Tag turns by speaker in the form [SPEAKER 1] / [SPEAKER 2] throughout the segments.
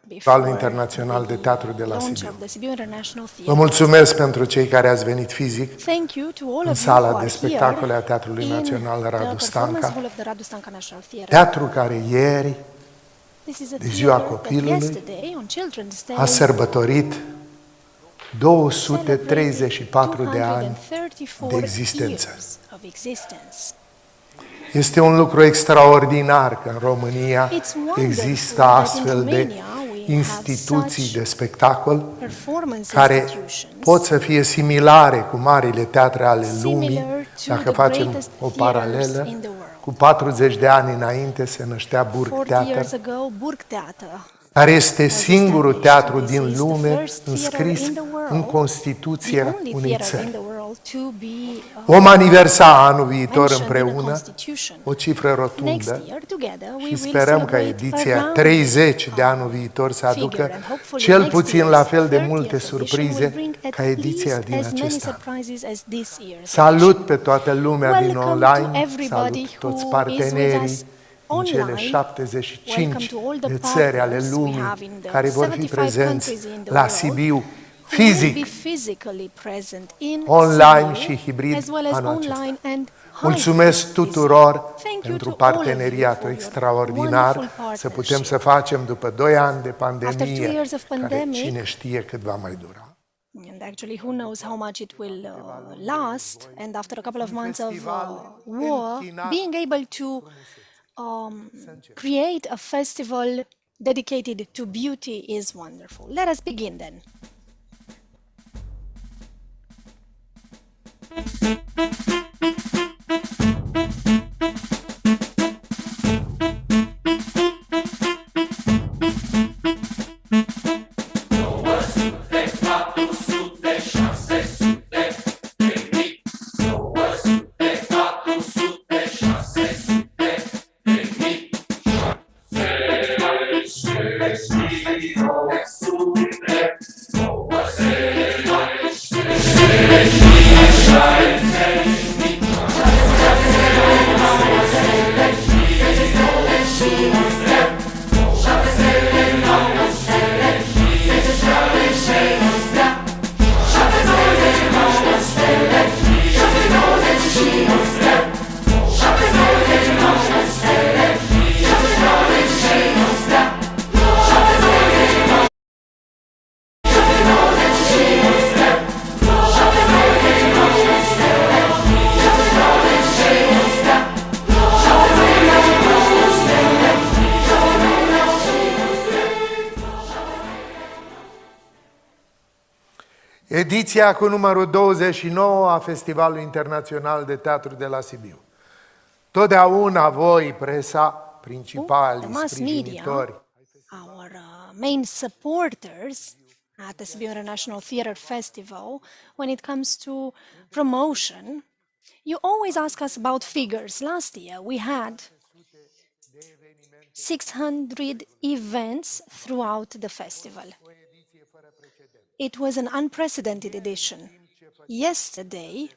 [SPEAKER 1] Festivalul International de Teatru de la Sibiu. Vă mulțumesc pentru cei care ați venit fizic în sala de spectacole a Teatrului Național Radu Stanca, teatru care ieri, de ziua copilului, a sărbătorit 234 de ani de existență. Este un lucru extraordinar că în România există astfel de instituții de spectacol care pot să fie similare cu marile teatre ale lumii. Dacă facem o paralelă, cu 40 de ani înainte se năștea Burg Theater, care este singurul teatru din lume înscris în Constituția unei țări. Vom aniversa anul viitor împreună o cifră rotundă și sperăm ca ediția 30 de anul viitor să aducă cel puțin la fel de multe surprize ca ediția din acest an. Salut pe toată lumea din online, salut toți partenerii în cele 75 de țări ale lumii care vor fi prezenți la Sibiu, fizic, online și hibrid anul acesta. Mulțumesc tuturor pentru parteneriatul extraordinar, să putem să facem după 2 ani de pandemie, care cine știe cât va mai dura.
[SPEAKER 2] And actually, who knows how much it will last? And after a couple of months of war, being able to create a festival dedicated to beauty is wonderful. Let us begin then.
[SPEAKER 1] Ediția cu numărul 29 a Festivalului Internațional de Teatru de la Sibiu. Totdeauna voi, presa, principalii sprijinitori,
[SPEAKER 2] our main supporters at the Sibiu International Theatre Festival, when it comes to promotion, you always ask us about figures. Last year we had 600 events throughout the festival. It was an unprecedented edition. Yesterday,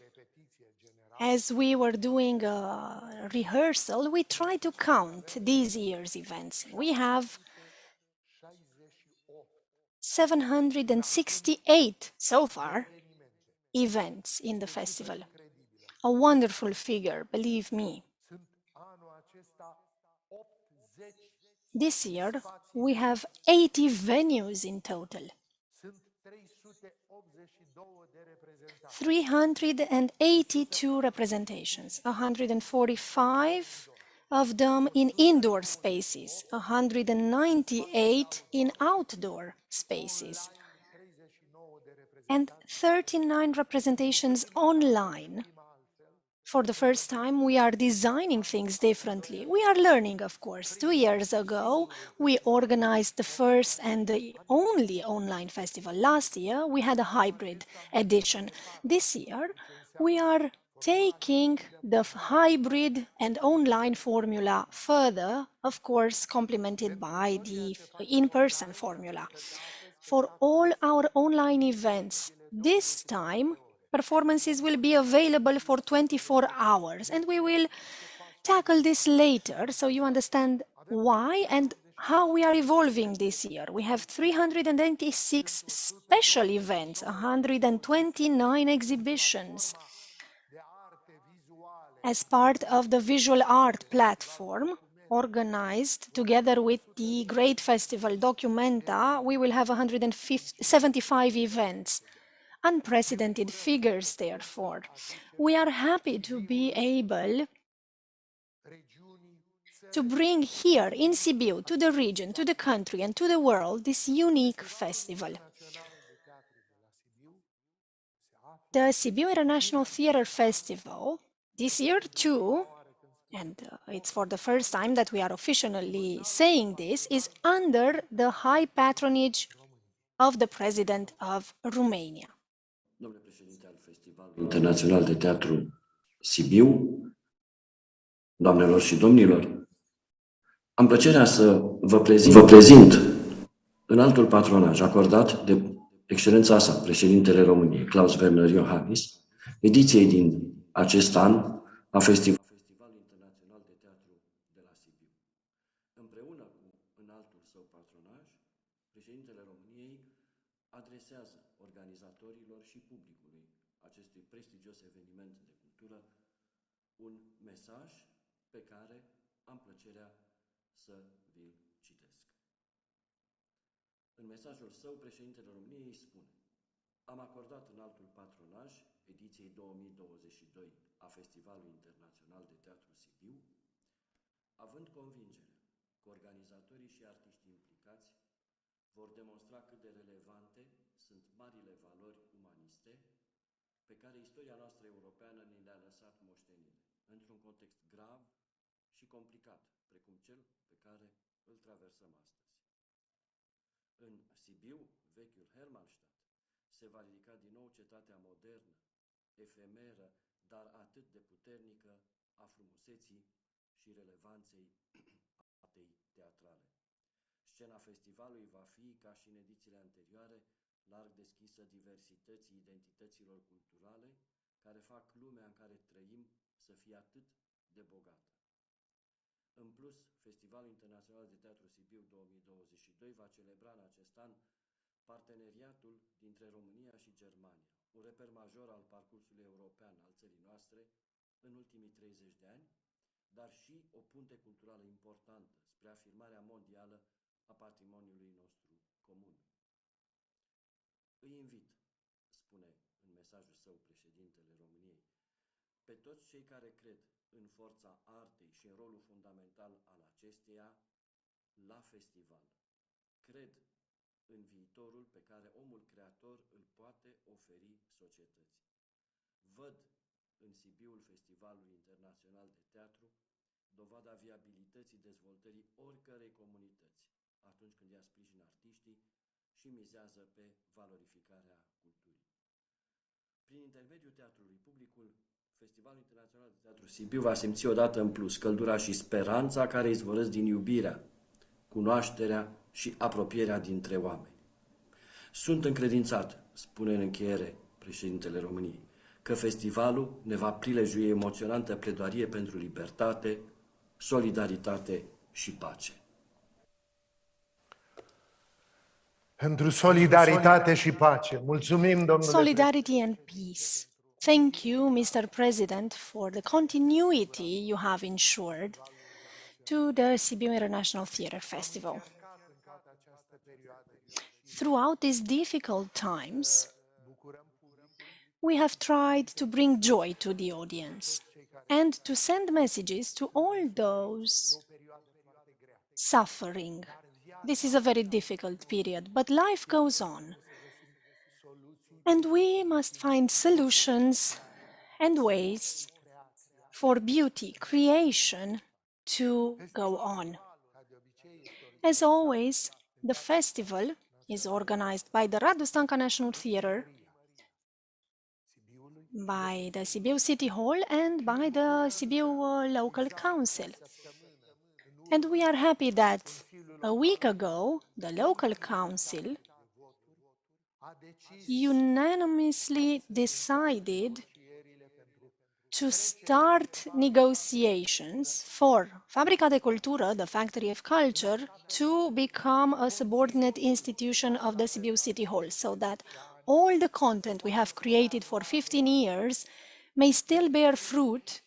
[SPEAKER 2] as we were doing a rehearsal, we tried to count this year's events. We have 768 so far events in the festival. A wonderful figure, believe me. This year, we have 80 venues in total. 382 representations, 145 of them in indoor spaces, 198 in outdoor spaces, and 39 representations online. For the first time, we are designing things differently. We are learning, of course. 2 years ago, we organized the first and the only online festival. Last year, we had a hybrid edition. This year, we are taking the hybrid and online formula further, of course, complemented by the in-person formula. For all our online events, this time, performances will be available for 24 hours, and we will tackle this later so you understand why and how we are evolving this year. We have 386 special events, 129 exhibitions. As part of the visual art platform, organized together with the great festival Documenta, we will have 175 events. Unprecedented figures, therefore. We are happy to be able to bring here in Sibiu, to the region, to the country, and to the world, this unique festival. The Sibiu International Theatre Festival, this year too, and it's for the first time that we are officially saying this, is under the high patronage of the President of Romania.
[SPEAKER 3] Domnule președinte al Festivalului Internațional de Teatru Sibiu, doamnelor și domnilor, am plăcerea să vă prezint înaltul patronaj acordat de excelența sa, președintele României, Klaus Werner Iohannis, ediției din acest an a Festivalului Internațional de Teatru de la Sibiu. Împreună cu înaltul său patronaj, președintele României adresează organizatorilor și publicului acestui prestigios eveniment de cultură un mesaj pe care am plăcerea să vi-l citesc. În mesajul său, președintele României spune: am acordat înaltul patronaj ediției 2022 a Festivalului Internațional de Teatru Sibiu, având convingerea că organizatorii și artiștii implicați vor demonstra cât de relevante sunt marile valori umaniste pe care istoria noastră europeană ni le-a lăsat moștenire, într-un context grav și complicat, precum cel pe care îl traversăm astăzi. În Sibiu, vechiul Hermannstadt, se va ridica din nou cetatea modernă, efemeră, dar atât de puternică a frumuseții și relevanței artei teatrale. Scena festivalului va fi, ca și în edițiile anterioare, larg deschisă diversității identităților culturale care fac lumea în care trăim să fie atât de bogată. În plus, Festivalul Internațional de Teatru Sibiu 2022 va celebra în acest an parteneriatul dintre România și Germania, un reper major al parcursului european al țării noastre în ultimii 30 de ani, dar și o punte culturală importantă spre afirmarea mondială a patrimoniului nostru comun. Îi invit, spune în mesajul său președintele României, pe toți cei care cred în forța artei și în rolul fundamental al acesteia la festival. Cred în viitorul pe care omul creator îl poate oferi societății. Văd în Sibiul Festivalului Internațional de Teatru dovada viabilității dezvoltării oricărei comunități, atunci când ea sprijină artiștii și mizează pe valorificarea culturii. Prin intermediul teatrului, publicul Festivalul Internațional de Teatru Sibiu va simți odată în plus căldura și speranța care izvorăsc din iubirea, cunoașterea și apropierea dintre oameni. Sunt încredințat, spune în încheiere președintele României, că festivalul ne va prilejui emoționantă pledoarie pentru libertate, solidaritate și pace.
[SPEAKER 1] Pentru solidaritate și pace. Mulțumim, domnule.
[SPEAKER 2] Solidarity and peace. Thank you, Mr. President, for the continuity you have ensured to the Sibiu International Theatre Festival. Throughout these difficult times, we have tried to bring joy to the audience and to send messages to all those suffering. This is a very difficult period, but life goes on. And we must find solutions and ways for beauty, creation to go on. As always, the festival is organized by the Radu Stanca National Theatre, by the Sibiu City Hall and by the Sibiu Local Council. And we are happy that a week ago, the local council unanimously decided to start negotiations for Fabrica de Cultură, the Factory of Culture, to become a subordinate institution of the Sibiu City Hall, so that all the content we have created for 15 years may still bear fruit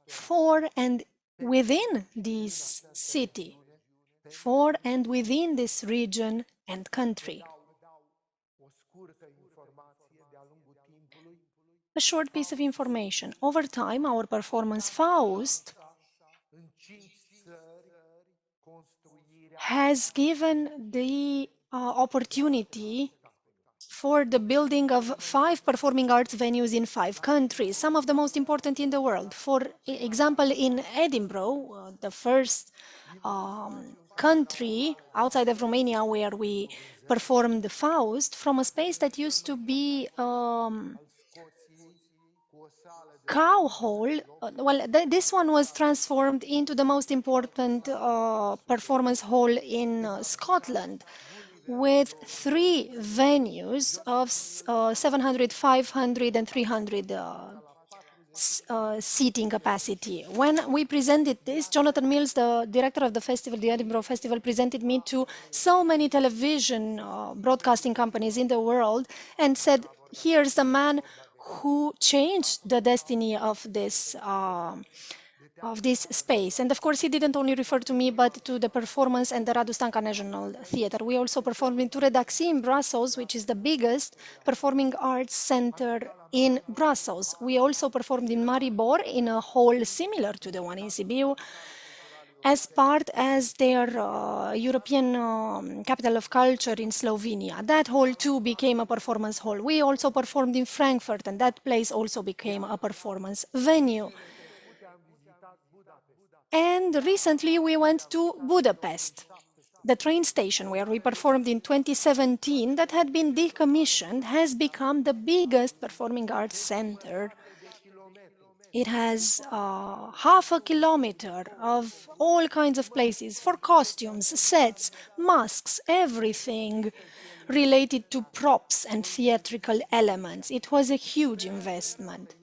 [SPEAKER 2] for and within this city, for and within this region and country. A short piece of information. Over time, our performance Faust has given the opportunity for the building of 5 performing arts venues in 5 countries, some of the most important in the world. For example, in Edinburgh, the first country outside of Romania where we performed the Faust, from a space that used to be cow hall, this one was transformed into the most important performance hall in Scotland, with 3 venues of 700, 500 and 300 seating capacity. When we presented this, Jonathan Mills, the director of the festival, the Edinburgh Festival, presented me to so many television broadcasting companies in the world and said, here's the man who changed the destiny of this space. And of course, he didn't only refer to me, but to the performance and the Radu Stanca National Theatre. We also performed in Tour d'Axi in Brussels, which is the biggest performing arts center in Brussels. We also performed in Maribor in a hall similar to the one in Sibiu, as part as their European Capital of Culture in Slovenia. That hall too became a performance hall. We also performed in Frankfurt, and that place also became a performance venue. And recently we went to Budapest. The train station where we performed in 2017, that had been decommissioned, has become the biggest performing arts center. It has half a kilometer of all kinds of places for costumes, sets, masks, everything related to props and theatrical elements. It was a huge investment.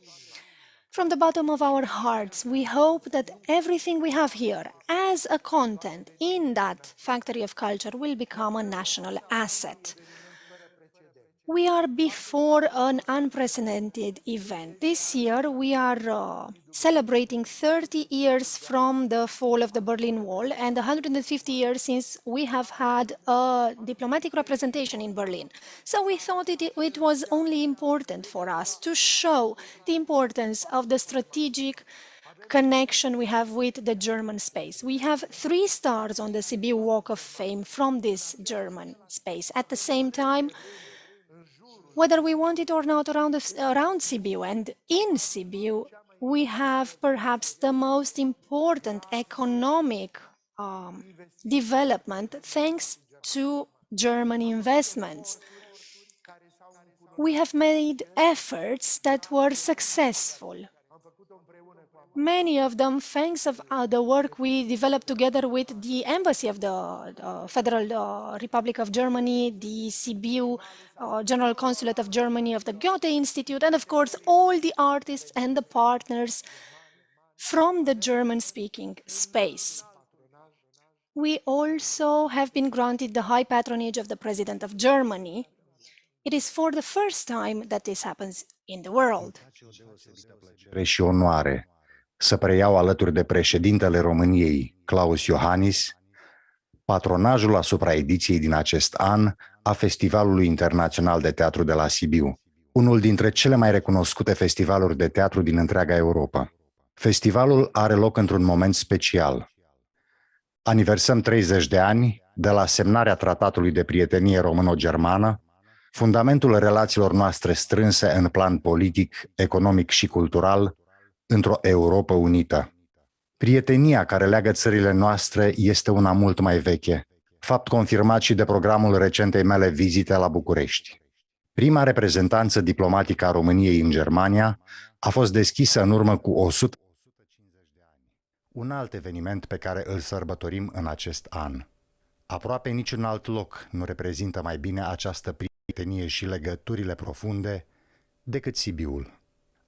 [SPEAKER 2] From the bottom of our hearts, we hope that everything we have here as a content in that factory of culture will become a national asset. We are before an unprecedented event. This year we are celebrating 30 years from the fall of the Berlin Wall and 150 years since we have had a diplomatic representation in Berlin. So we thought it was only important for us to show the importance of the strategic connection we have with the German space. We have 3 stars on the Sibiu Walk of Fame from this German space. At the same time, whether we want it or not, around Sibiu and in Sibiu, we have perhaps the most important economic development thanks to German investments. We have made efforts that were successful. Many of them thanks of the work we developed together with the Embassy of the Federal Republic of Germany, the Sibiu General Consulate of Germany, of the Goethe Institute, and of course all the artists and the partners from the German-speaking space. We also have been granted the high patronage of the President of Germany. It is for the first time that this happens in the world.
[SPEAKER 4] Și onoare să preiau alături de președintele României, Klaus Iohannis, patronajul asupra ediției din acest an a Festivalului Internațional de Teatru de la Sibiu, unul dintre cele mai recunoscute festivaluri de teatru din întreaga Europa. Festivalul are loc într-un moment special. Aniversăm 30 de ani de la semnarea Tratatului de Prietenie Româno-Germană, fundamentul relațiilor noastre strânse în plan politic, economic și cultural într-o Europă unită. Prietenia care leagă țările noastre este una mult mai veche, fapt confirmat și de programul recentei mele vizite la București. Prima reprezentanță diplomatică a României în Germania a fost deschisă în urmă cu 150 de ani. Un alt eveniment pe care îl sărbătorim în acest an. Aproape niciun alt loc nu reprezintă mai bine această prietenie și legăturile profunde decât Sibiul.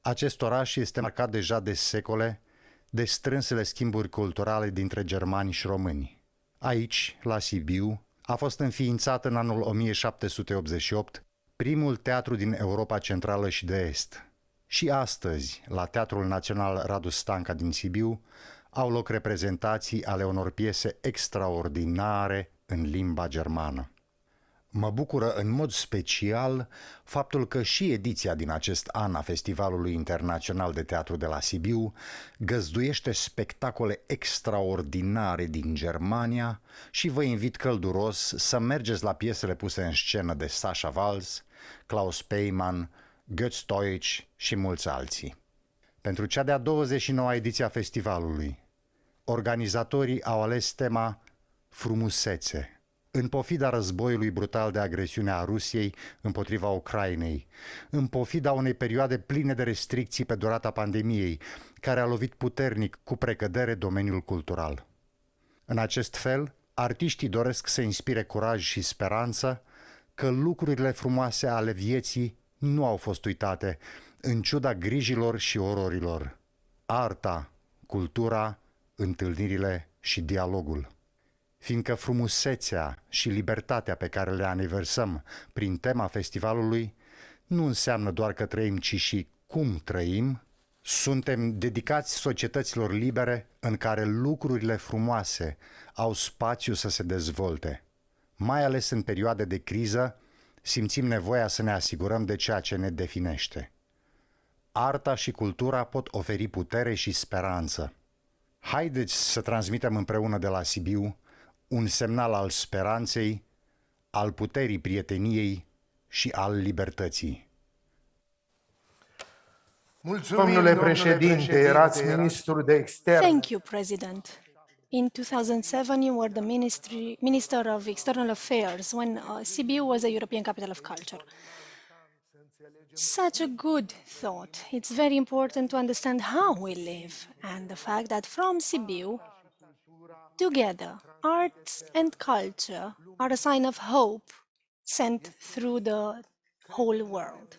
[SPEAKER 4] Acest oraș este marcat deja de secole de strânsele schimburi culturale dintre germani și români. Aici, la Sibiu, a fost înființat în anul 1788 primul teatru din Europa Centrală și de Est. Și astăzi, la Teatrul Național Radu Stanca din Sibiu, au loc reprezentații ale unor piese extraordinare în limba germană. Mă bucură în mod special faptul că și ediția din acest an a Festivalului Internațional de Teatru de la Sibiu găzduiește spectacole extraordinare din Germania și vă invit călduros să mergeți la piesele puse în scenă de Sascha Walz, Klaus Peymann, Götz Deutsch și mulți alții. Pentru cea de-a 29-a ediție a festivalului, organizatorii au ales tema Frumusețe, în pofida războiului brutal de agresiune a Rusiei împotriva Ucrainei, în pofida unei perioade pline de restricții pe durata pandemiei, care a lovit puternic cu precădere domeniul cultural. În acest fel, artiștii doresc să inspire curaj și speranță că lucrurile frumoase ale vieții nu au fost uitate, în ciuda grijilor și ororilor. Arta, cultura, întâlnirile și dialogul. Fiindcă frumusețea și libertatea pe care le aniversăm prin tema festivalului nu înseamnă doar că trăim, ci și cum trăim, suntem dedicați societăților libere în care lucrurile frumoase au spațiu să se dezvolte. Mai ales în perioade de criză, simțim nevoia să ne asigurăm de ceea ce ne definește. Arta și cultura pot oferi putere și speranță. Haideți să transmitem împreună de la Sibiu un semnal al speranței, al puterii prieteniei și al libertății.
[SPEAKER 1] Mulțumim, domnule președinte, erați ministru de externe.
[SPEAKER 2] Thank you, President. In 2007, you were the Minister of External Affairs when Sibiu was a European Capital of Culture. Such a good thought. It's very important to understand how we live and the fact that from Sibiu, together, arts and culture are a sign of hope sent through the whole world.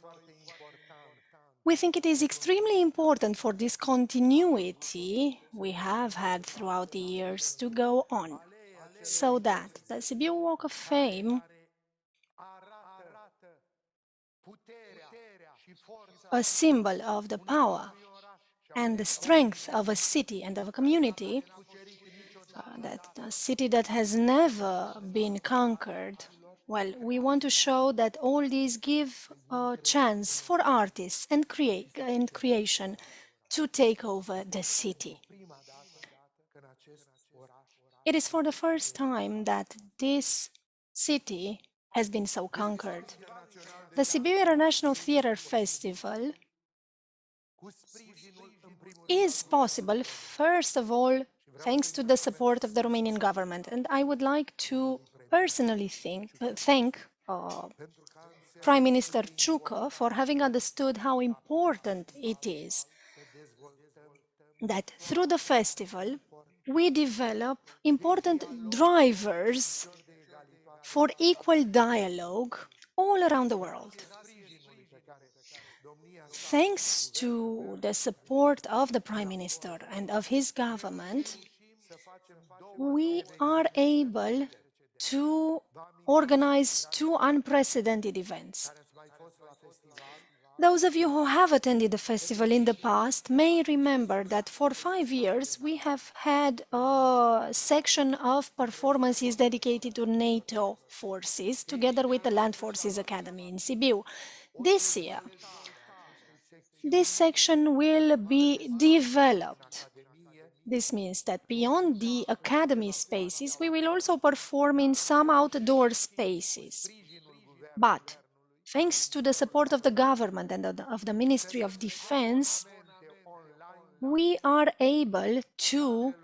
[SPEAKER 2] We think it is extremely important for this continuity we have had throughout the years to go on, so that the Sibiu Walk of Fame, a symbol of the power and the strength of a city and of a community, that a city that has never been conquered. Well, we want to show that all these give a chance for artists and creation to take over the city. It is for the first time that this city has been so conquered. The Sibiu International Theatre Festival is possible, first of all, thanks to the support of the Romanian government. And I would like to personally thank Prime Minister Ciucă for having understood how important it is that through the festival we develop important drivers for equal dialogue all around the world. Thanks to the support of the Prime Minister and of his government, we are able to organize two unprecedented events. Those of you who have attended the festival in the past may remember that for 5 years we have had a section of performances dedicated to NATO forces together with the Land Forces Academy in Sibiu. This year, this section will be developed. This means that beyond the academy spaces, we will also perform in some outdoor spaces. But thanks to the support of the government and of the Ministry of Defense, we are able to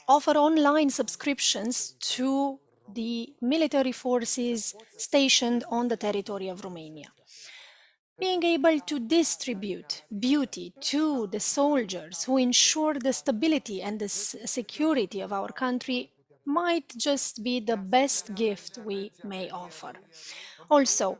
[SPEAKER 2] offer online subscriptions to the military forces stationed on the territory of Romania. Being able to distribute beauty to the soldiers who ensure the stability and the security of our country might just be the best gift we may offer. Also,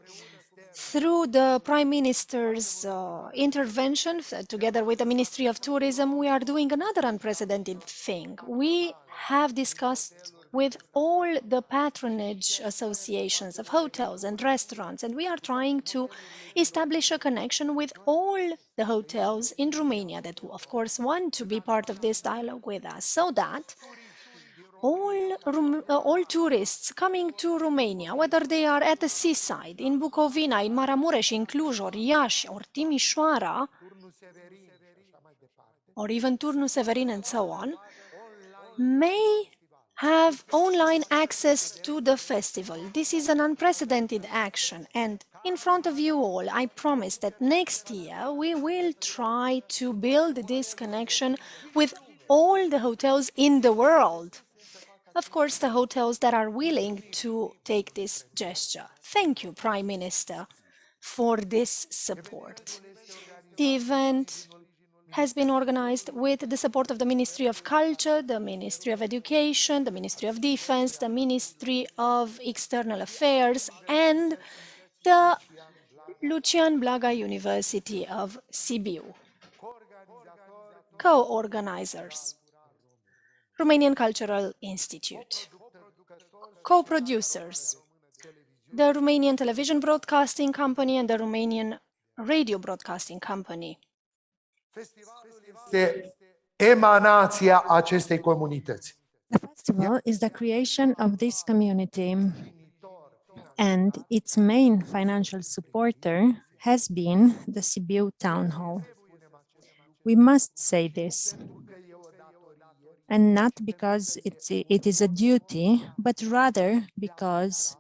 [SPEAKER 2] Through the Prime Minister's intervention, together with the Ministry of Tourism, we are doing another unprecedented thing. We have discussed with all the patronage associations of hotels and restaurants, and we are trying to establish a connection with all the hotels in Romania that, of course, want to be part of this dialogue with us, so that all tourists coming to Romania, whether they are at the seaside, in Bucovina, in Maramureș, in Cluj, or Iași, or Timișoara, or even Turnu Severin and so on, may have online access to the festival. This is an unprecedented action, and in front of you all, I promise that next year we will try to build this connection with all the hotels in the world. Of course, the hotels that are willing to take this gesture. Thank you, Prime Minister, for this support. The event has been organized with the support of the Ministry of Culture, the Ministry of Education, the Ministry of Defense, the Ministry of External Affairs, and the Lucian Blaga University of Sibiu. Co-organizers: Romanian Cultural Institute. Co-producers: the Romanian Television Broadcasting Company and the Romanian Radio Broadcasting Company.
[SPEAKER 1] Este emanația acestei comunități.
[SPEAKER 5] The festival is the creation of this community, and its main financial supporter has been the Sibiu Town Hall. We must say this, and not because it is a duty, but rather because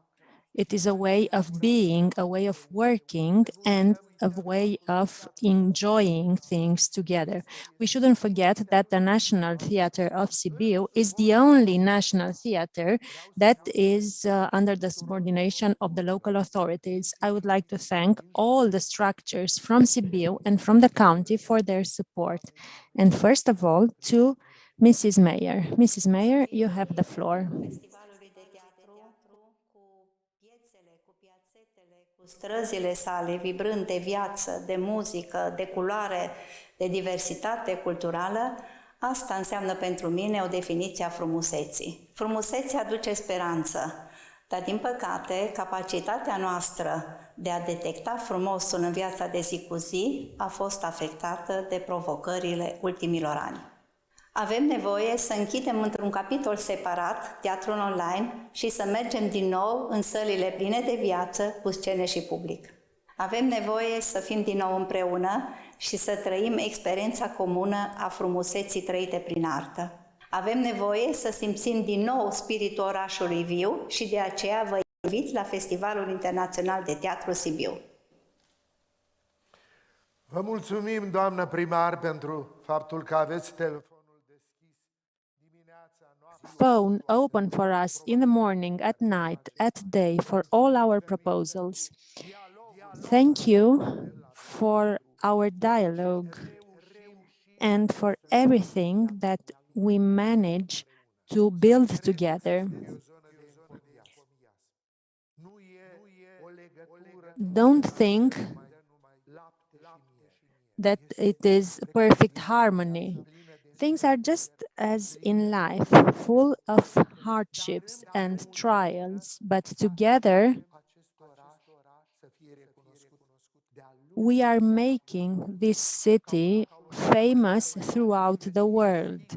[SPEAKER 5] it is a way of being, a way of working, and a way of enjoying things together. We shouldn't forget that the National Theatre of Sibiu is the only national theatre that is under the subordination of the local authorities. I would like to thank all the structures from Sibiu and from the county for their support. And first of all, to Mrs. Mayor. Mrs. Mayor, you have the floor.
[SPEAKER 6] Străzile sale vibrând de viață, de muzică, de culoare, de diversitate culturală, asta înseamnă pentru mine o definiție a frumuseții. Frumusețea aduce speranță, dar din păcate, capacitatea noastră de a detecta frumosul în viața de zi cu zi a fost afectată de provocările ultimilor ani. Avem nevoie să închidem într-un capitol separat teatrul online și să mergem din nou în sălile pline de viață, cu scene și public. Avem nevoie să fim din nou împreună și să trăim experiența comună a frumuseții trăite prin artă. Avem nevoie să simțim din nou spiritul orașului viu și de aceea vă invit la Festivalul Internațional de Teatru Sibiu.
[SPEAKER 1] Vă mulțumim, doamnă primar, pentru faptul că aveți telefonul
[SPEAKER 5] phone open for us in the morning, at night, at day for all our proposals. Thank you for our dialogue and for everything that we manage to build together. Don't think that it is perfect harmony. Things are just as in life, full of hardships and trials, but together we are making this city famous throughout the world.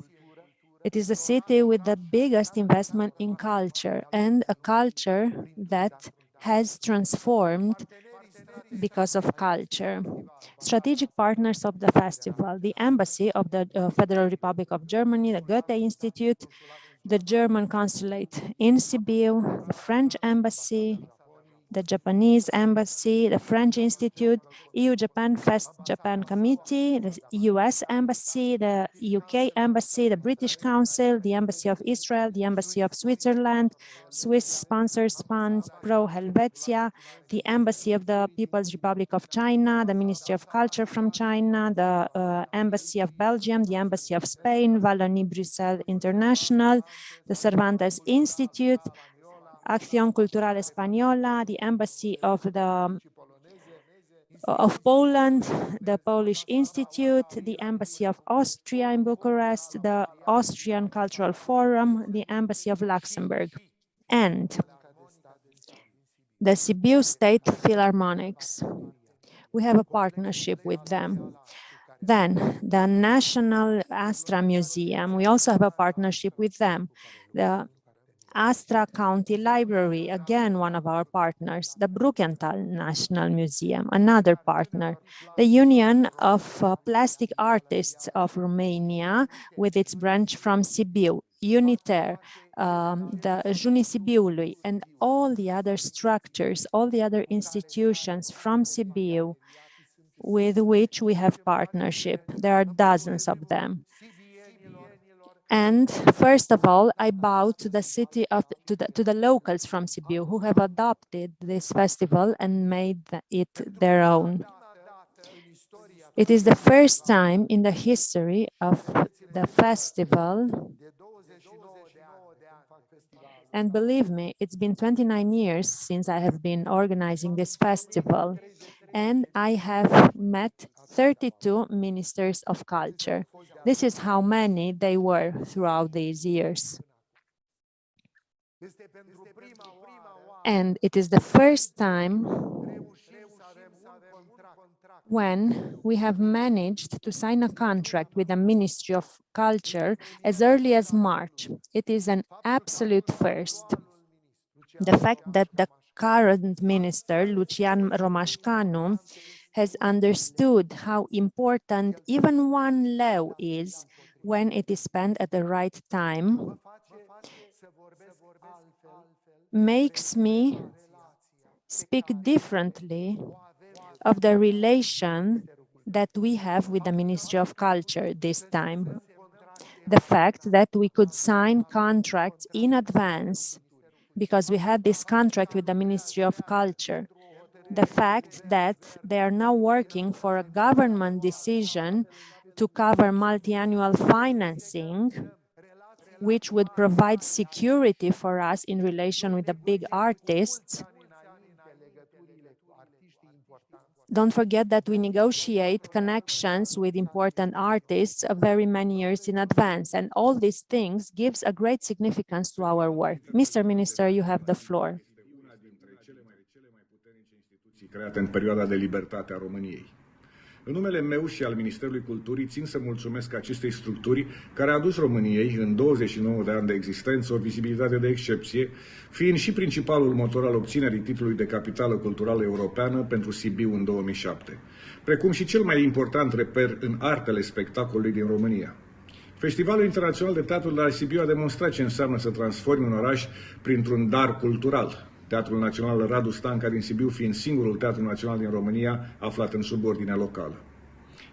[SPEAKER 5] It is a city with the biggest investment in culture, and a culture that has transformed because of culture. Strategic partners of the festival: the Embassy of the Federal Republic of Germany, the Goethe Institute, the German Consulate in Sibiu, the French Embassy, the Japanese Embassy, the French Institute, EU-Japan Fest Japan Committee, the US Embassy, the UK Embassy, the British Council, the Embassy of Israel, the Embassy of Switzerland, Swiss Sponsors Fund, Pro Helvetia, the Embassy of the People's Republic of China, the Ministry of Culture from China, the Embassy of Belgium, the Embassy of Spain, Wallonie Bruxelles International, the Cervantes Institute, Acción Cultural Española, the Embassy of the of Poland, the Polish Institute, the Embassy of Austria in Bucharest, the Austrian Cultural Forum, the Embassy of Luxembourg, and the Sibiu State Philharmonics. We have a partnership with them. Then the National Astra Museum, we also have a partnership with them. The Astra County Library, again, one of our partners. The Brukenthal National Museum, another partner. The Union of Plastic Artists of Romania, with its branch from Sibiu, Uniter, the Juni Sibiului, and all the other structures, all the other institutions from Sibiu with which we have partnership. There are dozens of them. And first of all, I bow to the to the locals from Sibiu who have adopted this festival and made it their own. It is the first time in the history of the festival, and believe me, it's been 29 years since I have been organizing this festival, and I have met 32 ministers of culture. This is how many they were throughout these years. And it is the first time when we have managed to sign a contract with the Ministry of Culture as early as March. It is an absolute first. The fact that the current minister, Lucian Romașcanu, has understood how important even one leu is when it is spent at the right time, makes me speak differently of the relation that we have with the Ministry of Culture this time. The fact that we could sign contracts in advance because we had this contract with the Ministry of Culture. The fact that they are now working for a government decision to cover multi-annual financing, which would provide security for us in relation with the big artists. Don't forget that we negotiate connections with important artists very many years in advance, and all these things gives a great significance to our work. Mr. Minister, you have the floor.
[SPEAKER 7] Create în perioada de libertate a României. În numele meu și al Ministerului Culturii țin să mulțumesc acestei structuri care a adus României în 29 de ani de existență o vizibilitate de excepție, fiind și principalul motor al obținerii titlului de capitală culturală europeană pentru Sibiu în 2007, precum și cel mai important reper în artele spectacolului din România. Festivalul Internațional de Teatru de la Sibiu a demonstrat ce înseamnă să transformi un oraș printr-un dar cultural. Teatrul Național Radu Stanca din Sibiu fiind singurul teatru național din România aflat în subordinea locală.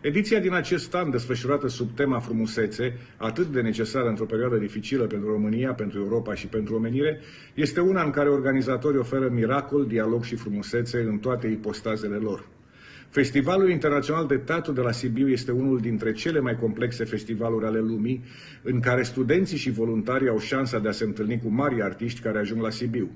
[SPEAKER 7] Ediția din acest an, desfășurată sub tema frumusețe, atât de necesară într-o perioadă dificilă pentru România, pentru Europa și pentru omenire, este una în care organizatorii oferă miracol, dialog și frumusețe în toate ipostazele lor. Festivalul Internațional de Teatru de la Sibiu este unul dintre cele mai complexe festivaluri ale lumii, în care studenții și voluntarii au șansa de a se întâlni cu mari artiști care ajung la Sibiu.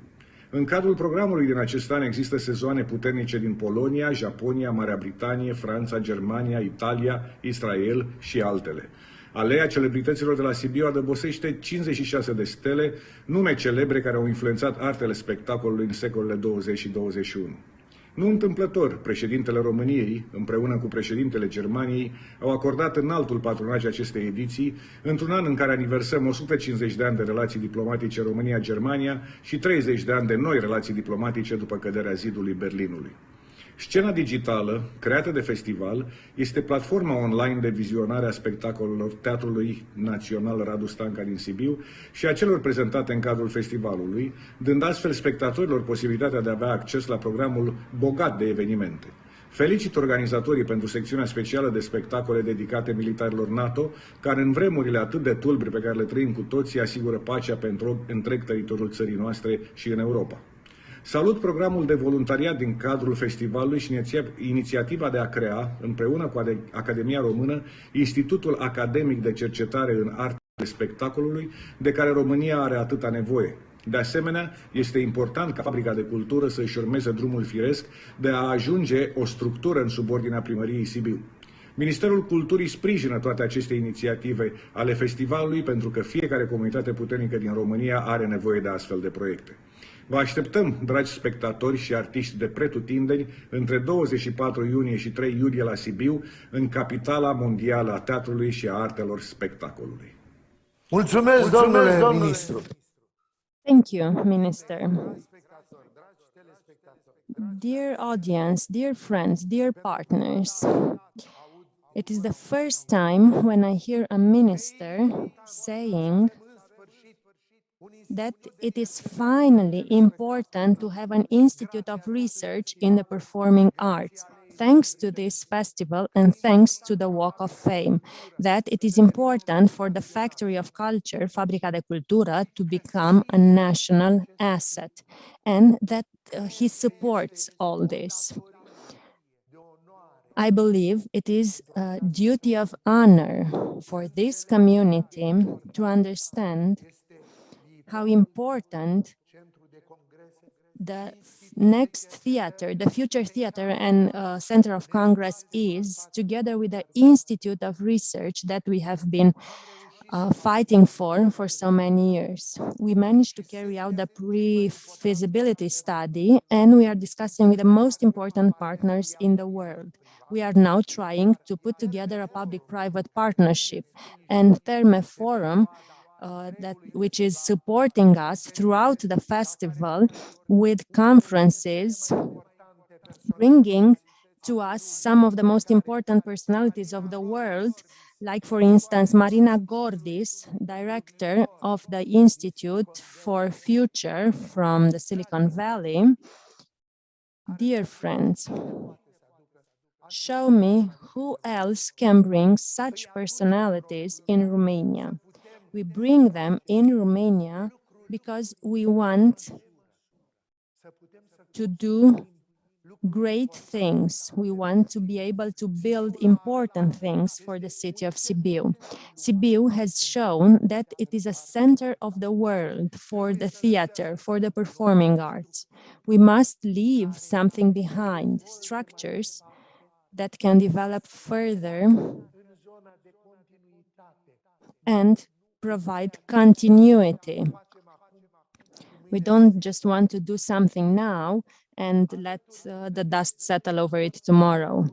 [SPEAKER 7] În cadrul programului din acest an există sezoane puternice din Polonia, Japonia, Marea Britanie, Franța, Germania, Italia, Israel și altele. Aleea celebrităților de la Sibiu adăpostește 56 de stele, nume celebre care au influențat artele spectacolului în secolele 20 și 21. Nu întâmplător, președintele României, împreună cu președintele Germaniei, au acordat înaltul patronaj acestei ediții, într-un an în care aniversăm 150 de ani de relații diplomatice România-Germania și 30 de ani de noi relații diplomatice după căderea zidului Berlinului. Scena digitală, creată de festival, este platforma online de vizionare a spectacolelor Teatrului Național Radu Stanca din Sibiu și a celor prezentate în cadrul festivalului, dând astfel spectatorilor posibilitatea de a avea acces la programul bogat de evenimente. Felicit organizatorii pentru secțiunea specială de spectacole dedicate militarilor NATO, care în vremurile atât de tulburi pe care le trăim cu toții asigură pacea pentru întreg teritoriul țării noastre și în Europa. Salut programul de voluntariat din cadrul festivalului și inițiativa de a crea, împreună cu Academia Română, Institutul Academic de Cercetare în Artele Spectacolului, de care România are atâta nevoie. De asemenea, este important ca Fabrica de Cultură să își urmeze drumul firesc de a ajunge o structură în subordinea primăriei Sibiu. Ministerul Culturii sprijină toate aceste inițiative ale festivalului pentru că fiecare comunitate puternică din România are nevoie de astfel de proiecte. Vă așteptăm, dragi spectatori și artiști de pretutindeni, între 24 iunie și 3 iulie la Sibiu, în capitala mondială a teatrului și a artelor spectacolului.
[SPEAKER 1] Mulțumesc, domnule ministru!
[SPEAKER 5] Thank you, Minister. Dear audience, dear friends, dear partners, it is the first time when I hear a minister saying that it is finally important to have an institute of research in the performing arts, thanks to this festival and thanks to the Walk of Fame, that it is important for the Factory of Culture, Fabrica de Cultura, to become a national asset, and that he supports all this. I believe it is a duty of honor for this community to understand how important the next theater, the future theater and Center of Congress is, together with the Institute of Research that we have been fighting for so many years. We managed to carry out the pre-feasibility study, and we are discussing with the most important partners in the world. We are now trying to put together a public-private partnership, and Terme Forum, which is supporting us throughout the festival with conferences, bringing to us some of the most important personalities of the world, like, for instance, Marina Gordis, director of the Institute for Future from the Silicon Valley. Dear friends, show me who else can bring such personalities in Romania. We bring them in Romania because we want to do great things. We want to be able to build important things for the city of Sibiu. Sibiu has shown that it is a center of the world for the theater, for the performing arts. We must leave something behind, structures that can develop further and provide continuity. We don't just want to do something now and let the dust settle over it tomorrow.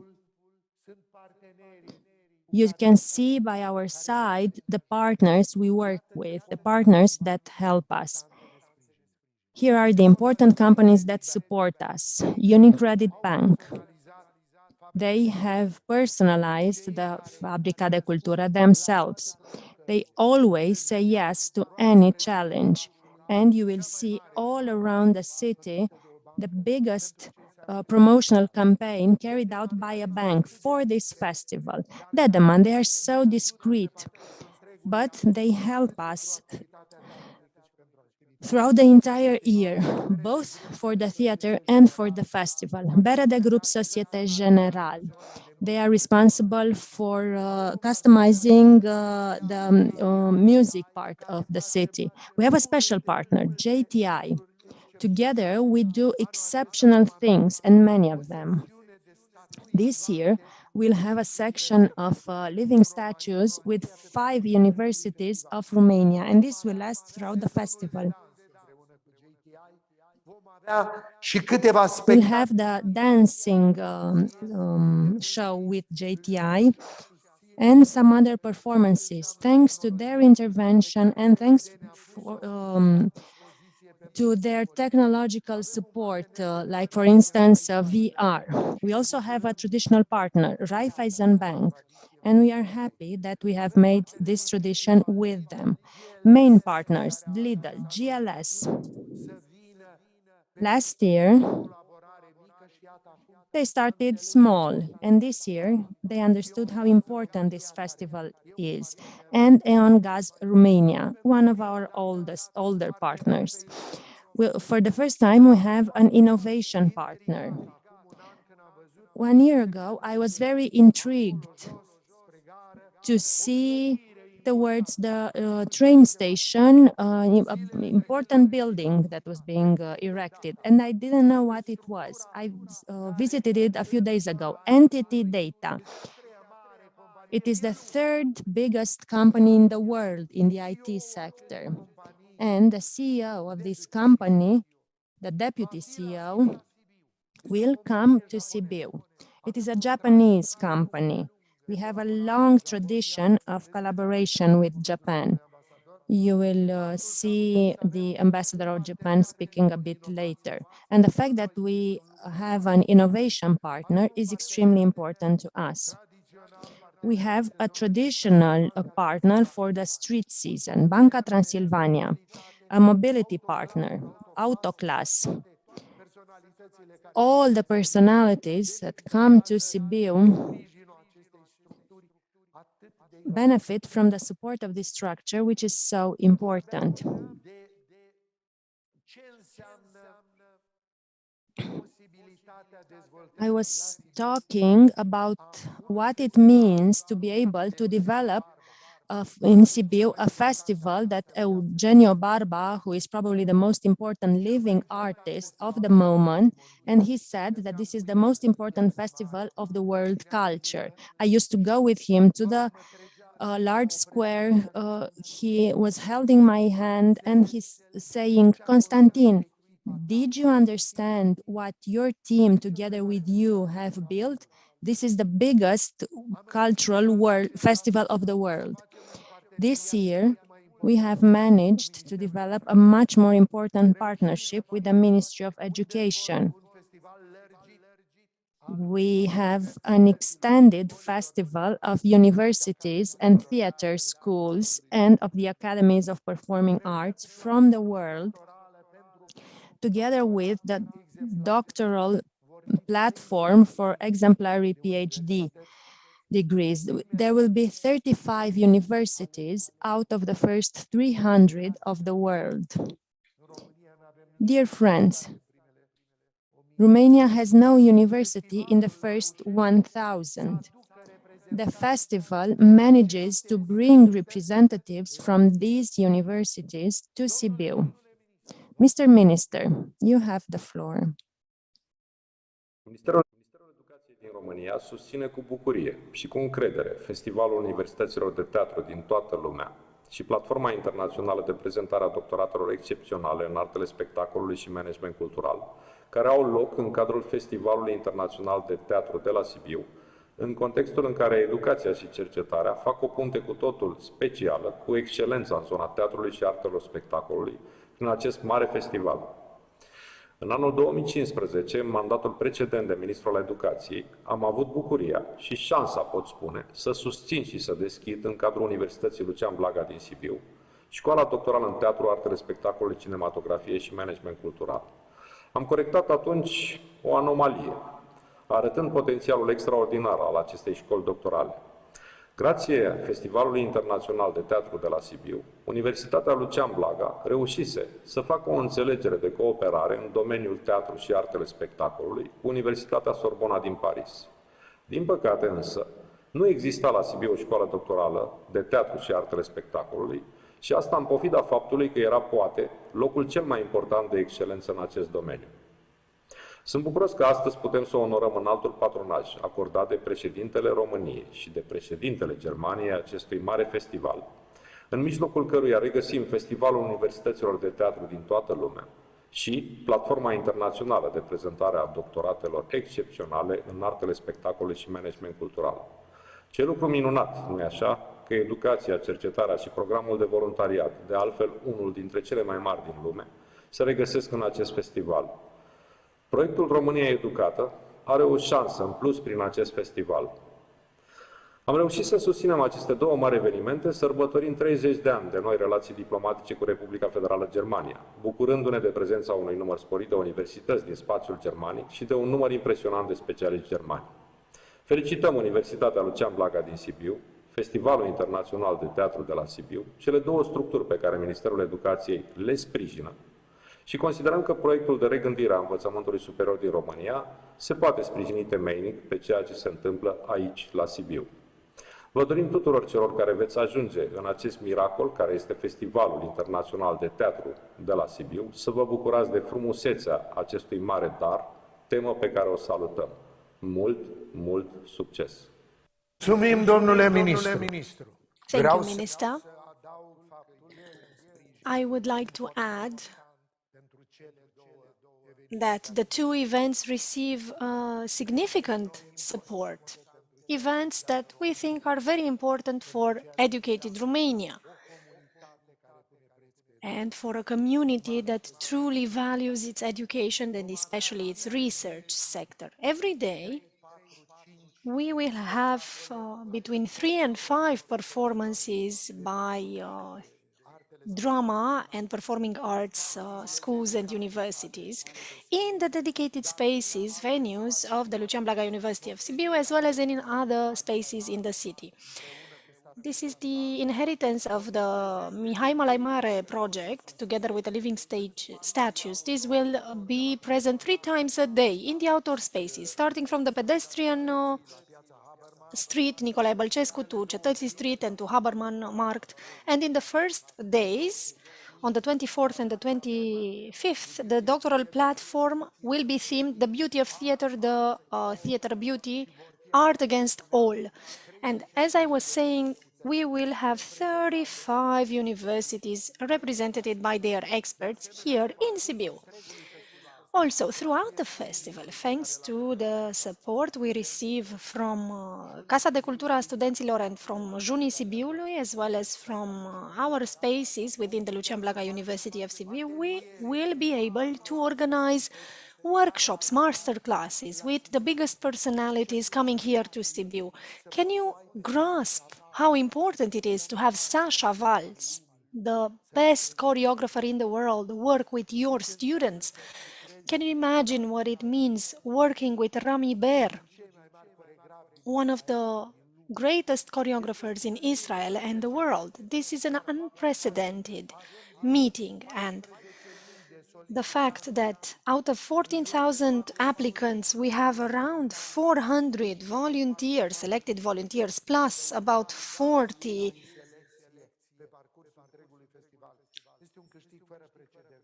[SPEAKER 5] You can see by our side the partners we work with, the partners that help us. Here are the important companies that support us. UniCredit Bank. They have personalized the Fabrica de Cultura themselves. They always say yes to any challenge. And you will see all around the city the biggest promotional campaign carried out by a bank for this festival. Dedeman, they are so discreet, but they help us throughout the entire year, both for the theater and for the festival. BRD Group Societe Generale. They are responsible for customizing the music part of the city. We have a special partner, JTI. Together, we do exceptional things, and many of them. This year, we'll have a section of living statues with 5 universities of Romania, and this will last throughout the festival. We'll have the dancing show with JTI and some other performances. Thanks to their intervention and thanks to their technological support, like, for instance, VR. We also have a traditional partner, Raiffeisen Bank, and we are happy that we have made this tradition with them. Main partners, Lidl, GLS. Last year, they started small, and this year they understood how important this festival is. And E.ON Gaz Romania, one of our older partners. For the first time, we have an innovation partner. 1 year ago, I was very intrigued to see towards the train station, an important building that was being erected, and I didn't know what it was. I visited it a few days ago. Entity Data. It is the third biggest company in the world in the IT sector. And the CEO of this company, the deputy CEO, will come to Sibiu. It is a Japanese company. We have a long tradition of collaboration with Japan. You will see the ambassador of Japan speaking a bit later. And the fact that we have an innovation partner is extremely important to us. We have a traditional partner for the street season, Banca Transilvania, a mobility partner, Autoclass. All the personalities that come to Sibiu benefit from the support of this structure, which is so important. I was talking about what it means to be able to develop in Sibiu a festival that Eugenio Barba, who is probably the most important living artist of the moment, and he said that this is the most important festival of the world culture. I used to go with him to the large square. He was holding my hand and he's saying, Constantin, did you understand what your team together with you have built? This is the biggest cultural festival of the world. This year, we have managed to develop a much more important partnership with the Ministry of Education. We have an extended festival of universities and theater schools and of the academies of performing arts from the world, together with the doctoral platform for exemplary PhD degrees. There will be 35 universities out of the first 300 of the world. Dear friends, Romania has no university in the first 1,000. The festival manages to bring representatives from these universities to Sibiu. Mr. Minister, you have the floor.
[SPEAKER 8] Ministerul Educației din România susține cu bucurie și cu încredere Festivalul Universităților de Teatru din toată lumea și Platforma Internațională de Prezentare a Doctoratelor Excepționale în Artele Spectacolului și Management Cultural, care au loc în cadrul Festivalului Internațional de Teatru de la Sibiu, în contextul în care educația și cercetarea fac o punte cu totul specială cu excelența în zona teatrului și artelor spectacolului prin acest mare festival. În anul 2015, în mandatul precedent de Ministrul Educației, am avut bucuria și șansa, pot spune, să susțin și să deschid în cadrul Universității Lucian Blaga din Sibiu Școala Doctorală în Teatru, Artele Spectacolului, Cinematografie și Management Cultural. Am corectat atunci o anomalie, arătând potențialul extraordinar al acestei școli doctorale. Grație Festivalului Internațional de Teatru de la Sibiu, Universitatea Lucian Blaga reușise să facă o înțelegere de cooperare în domeniul teatru și artele spectacolului cu Universitatea Sorbona din Paris. Din păcate însă, nu exista la Sibiu o școală doctorală de teatru și artele spectacolului și asta în pofida faptului că era poate locul cel mai important de excelență în acest domeniu. Sunt bucuros că astăzi putem să onorăm înaltul patronaj acordat de președintele României și de președintele Germaniei acestui mare festival, în mijlocul căruia regăsim Festivalul Universităților de Teatru din toată lumea și Platforma Internațională de Prezentare a Doctoratelor Excepționale în Artele Spectacolului și Management Cultural. Ce lucru minunat, nu-i așa, că educația, cercetarea și programul de voluntariat, de altfel unul dintre cele mai mari din lume, se regăsesc în acest festival. Proiectul România Educată are o șansă în plus prin acest festival. Am reușit să susținem aceste două mari evenimente, sărbătorind 30 de ani de noi relații diplomatice cu Republica Federală Germania, bucurându-ne de prezența unui număr sporit de universități din spațiul germanic și de un număr impresionant de specialiști germani. Felicităm Universitatea Lucian Blaga din Sibiu, Festivalul Internațional de Teatru de la Sibiu, cele două structuri pe care Ministerul Educației le sprijină, și considerăm că proiectul de regândire a învățământului superior din România se poate sprijini temeinic pe ceea ce se întâmplă aici, la Sibiu. Vă dorim tuturor celor care veți ajunge în acest miracol, care este Festivalul Internațional de Teatru de la Sibiu, să vă bucurați de frumusețea acestui mare dar, temă pe care o salutăm. Mult, mult succes!
[SPEAKER 1] Mulțumim, domnule ministru.
[SPEAKER 2] Thank you, Minister. I would like to add that the two events receive significant support. Events that we think are very important for educated Romania and for a community that truly values its education and especially its research sector. Every day, we will have between 3 and 5 performances by drama and performing arts schools and universities in the dedicated spaces, venues of the Lucian Blaga University of Sibiu, as well as in other spaces in the city. This is the inheritance of the Mihai Malai Mare project, together with the living statues. This will be present 3 times a day in the outdoor spaces, starting from the pedestrian Street, Nicolae Bălcescu, to Cetății Street and to Haberman Markt. And in the first days, on the 24th and the 25th, the doctoral platform will be themed The Beauty of Theatre, the Theatre Beauty, Art Against All. And as I was saying, we will have 35 universities represented by their experts here in Sibiu. Also, throughout the festival, thanks to the support we receive from Casa de Cultura a Studenților and from Junii Sibiului, as well as from our spaces within the Lucian Blaga University of Sibiu, we will be able to organize workshops, master classes with the biggest personalities coming here to Sibiu. Can you grasp how important it is to have Sasha Valls, the best choreographer in the world, work with your students? Can you imagine what it means working with Rami Ber, one of the greatest choreographers in Israel and the world? This is an unprecedented meeting, and the fact that out of 14,000 applicants, we have around 400 volunteers, selected volunteers, plus about 40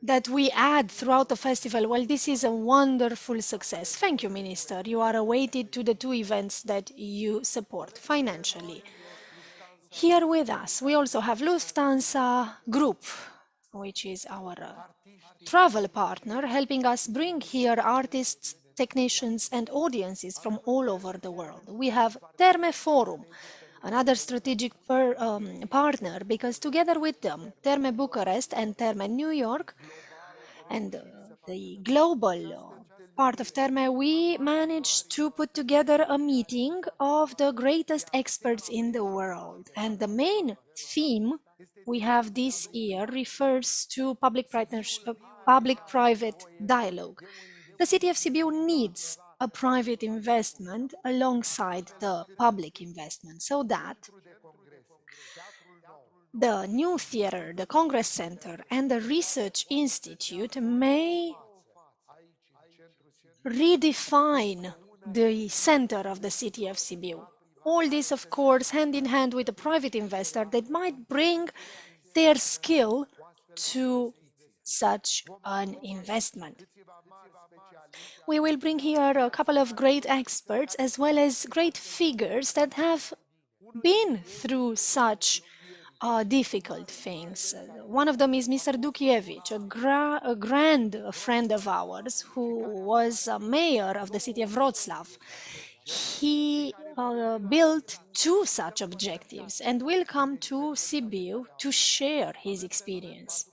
[SPEAKER 2] that we add throughout the festival. Well, this is a wonderful success. Thank you, Minister. You are awaited to the 2 events that you support financially. Here with us, we also have Lufthansa Group, which is our travel partner, helping us bring here artists, technicians, and audiences from all over the world. We have Terme Forum, another strategic partner, because together with them, Terme Bucharest and Terme New York, and the global part of Terme, we managed to put together a meeting of the greatest experts in the world. And the main theme we have this year refers to public-private dialogue. The city of Sibiu needs a private investment alongside the public investment, so that the new theater, the Congress Center, and the Research Institute may redefine the center of the city of Sibiu. All this, of course, hand in hand with a private investor that might bring their skill to such an investment. We will bring here a couple of great experts as well as great figures that have been through such difficult things. One of them is Mr. Dukievich, a grand friend of ours who was mayor of the city of Wrocław. He built 2 such objectives and will come to Sibiu to share his experience.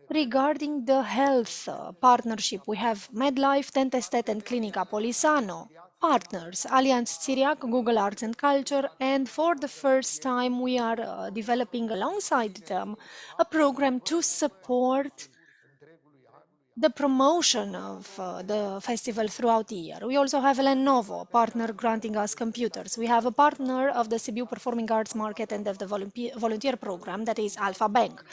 [SPEAKER 2] Regarding the health partnership, we have MedLife, Dentestet, and Clinica Polisano. Partners, Allianz Chiriac, Google Arts and Culture, and for the first time we are developing alongside them a program to support the promotion of the festival throughout the year. We also have Lenovo, a partner granting us computers. We have a partner of the Sibiu Performing Arts Market and of the volunteer program, that is Alpha Bank.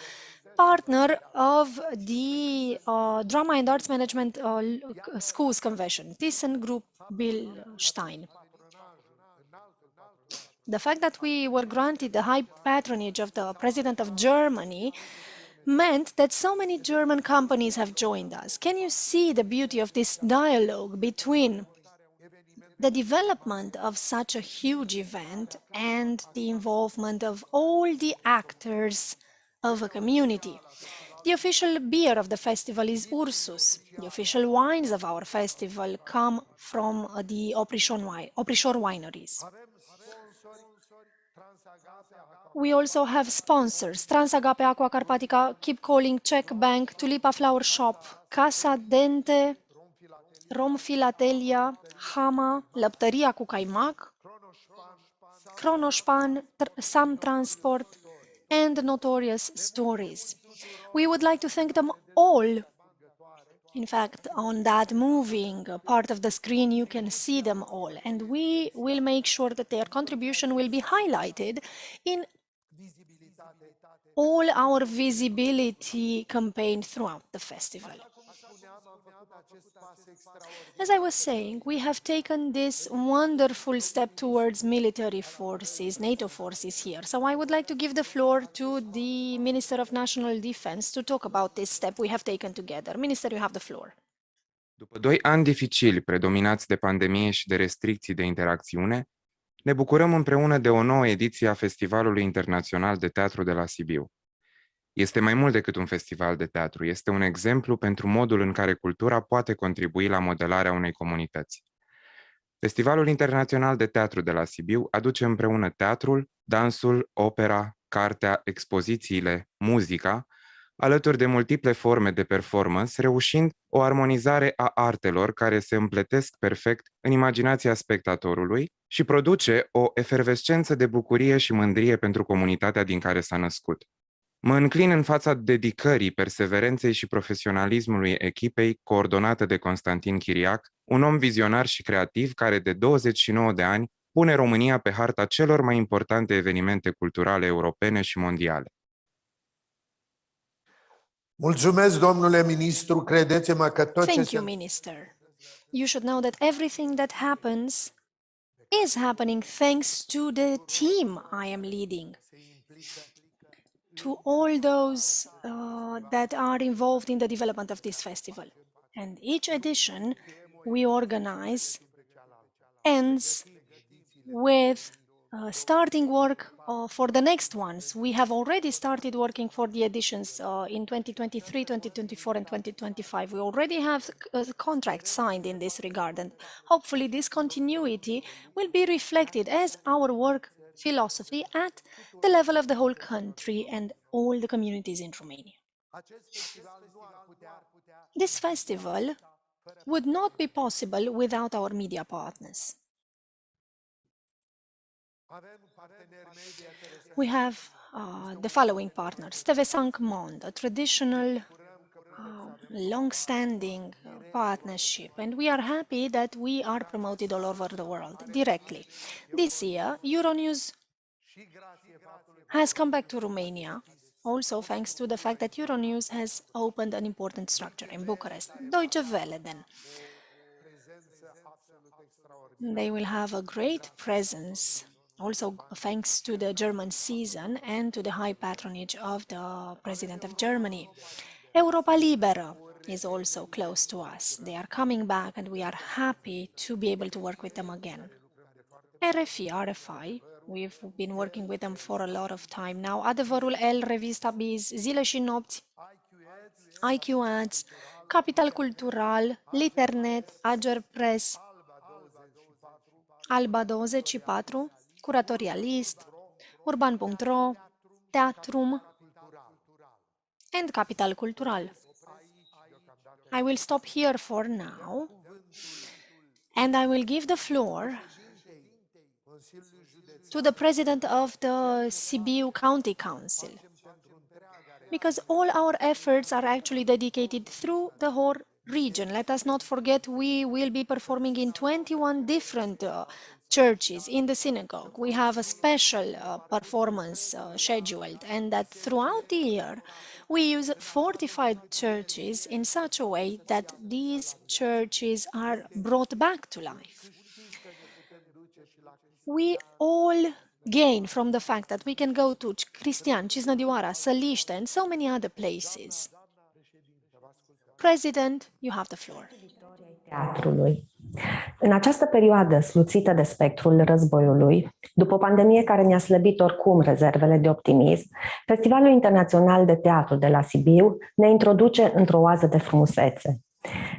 [SPEAKER 2] Partner of the Drama and Arts Management Schools Convention, ThyssenKrupp Bilstein. The fact that we were granted the high patronage of the President of Germany meant that so many German companies have joined us. Can you see the beauty of this dialogue between the development of such a huge event and the involvement of all the actors of a community? The official beer of the festival is Ursus. The official wines of our festival come from the Oprișor wineries. We also have sponsors: Transagape Aqua Carpatica, Keep Calling, Czech Bank, Tulipa Flower Shop, Casa Dente, Rom Filatelia, Hama, Lăptăria cu Caimac, Kronospan, Sam Transport, and Notorious Stories. We would like to thank them all. In fact, on that moving part of the screen, you can see them all, and we will make sure that their contribution will be highlighted in all our visibility campaign throughout the festival. As I was saying, we have taken this wonderful step towards military forces, NATO forces here. So I would like to give the floor to the Minister of National Defense to talk about this step we have taken together. Minister, you have the floor.
[SPEAKER 9] După 2 ani dificili, predominați de pandemie și de restricții de interacțiune, ne bucurăm împreună de o nouă ediție a Festivalului Internațional de Teatru de la Sibiu. Este mai mult decât un festival de teatru, este un exemplu pentru modul în care cultura poate contribui la modelarea unei comunități. Festivalul Internațional de Teatru de la Sibiu aduce împreună teatrul, dansul, opera, cartea, expozițiile, muzica, alături de multiple forme de performance, reușind o armonizare a artelor care se împletesc perfect în imaginația spectatorului și produce o efervescență de bucurie și mândrie pentru comunitatea din care s-a născut. Mă înclin în fața dedicării, perseverenței și profesionalismului echipei coordonată de Constantin Chiriac, un om vizionar și creativ care de 29 de ani pune România pe harta celor mai importante evenimente culturale europene și mondiale.
[SPEAKER 1] Mulțumesc, domnule ministru, credeți-mă că tot ce
[SPEAKER 2] Thank you, Minister. You should know that everything that happens is happening thanks to the team I am leading. To all those that are involved in the development of this festival. And each edition we organize ends with starting work for the next ones. We have already started working for the editions in 2023, 2024 and 2025. We already have a contract signed in this regard, and hopefully this continuity will be reflected as our work philosophy at the level of the whole country and all the communities in Romania. This festival would not be possible without our media partners. We have the following partners: TV Cinq Monde, a traditional long-standing partnership, and we are happy that we are promoted all over the world directly. This year, Euronews has come back to Romania, also thanks to the fact that Euronews has opened an important structure in Bucharest. Deutsche Welle, then. They will have a great presence, also thanks to the German season and to the high patronage of the President of Germany. Europa Libera is also close to us. They are coming back and we are happy to be able to work with them again. RFI, we've been working with them for a lot of time now. Adevărul El, Revista Biz, Zile și Nopți, IQ Ads, Capital Cultural, Liternet, Ager Press, Alba 24, Curatorialist, Urban.ro, Teatrum, and Capital Cultural. I will stop here for now, and I will give the floor to the President of the Sibiu County Council, because all our efforts are actually dedicated through the whole region. Let us not forget we will be performing in 21 different churches in the synagogue. We have a special performance scheduled, and that throughout the year we use 45 churches in such a way that these churches are brought back to life. We all gain from the fact that we can go to Cristian, Cisnădioara, Săliște, and so many other places. President, you have the floor.
[SPEAKER 10] Teatrului. În această perioadă sluțită de spectrul războiului, după o pandemie care ne-a slăbit oricum rezervele de optimism, Festivalul Internațional de Teatru de la Sibiu ne introduce într-o oază de frumusețe.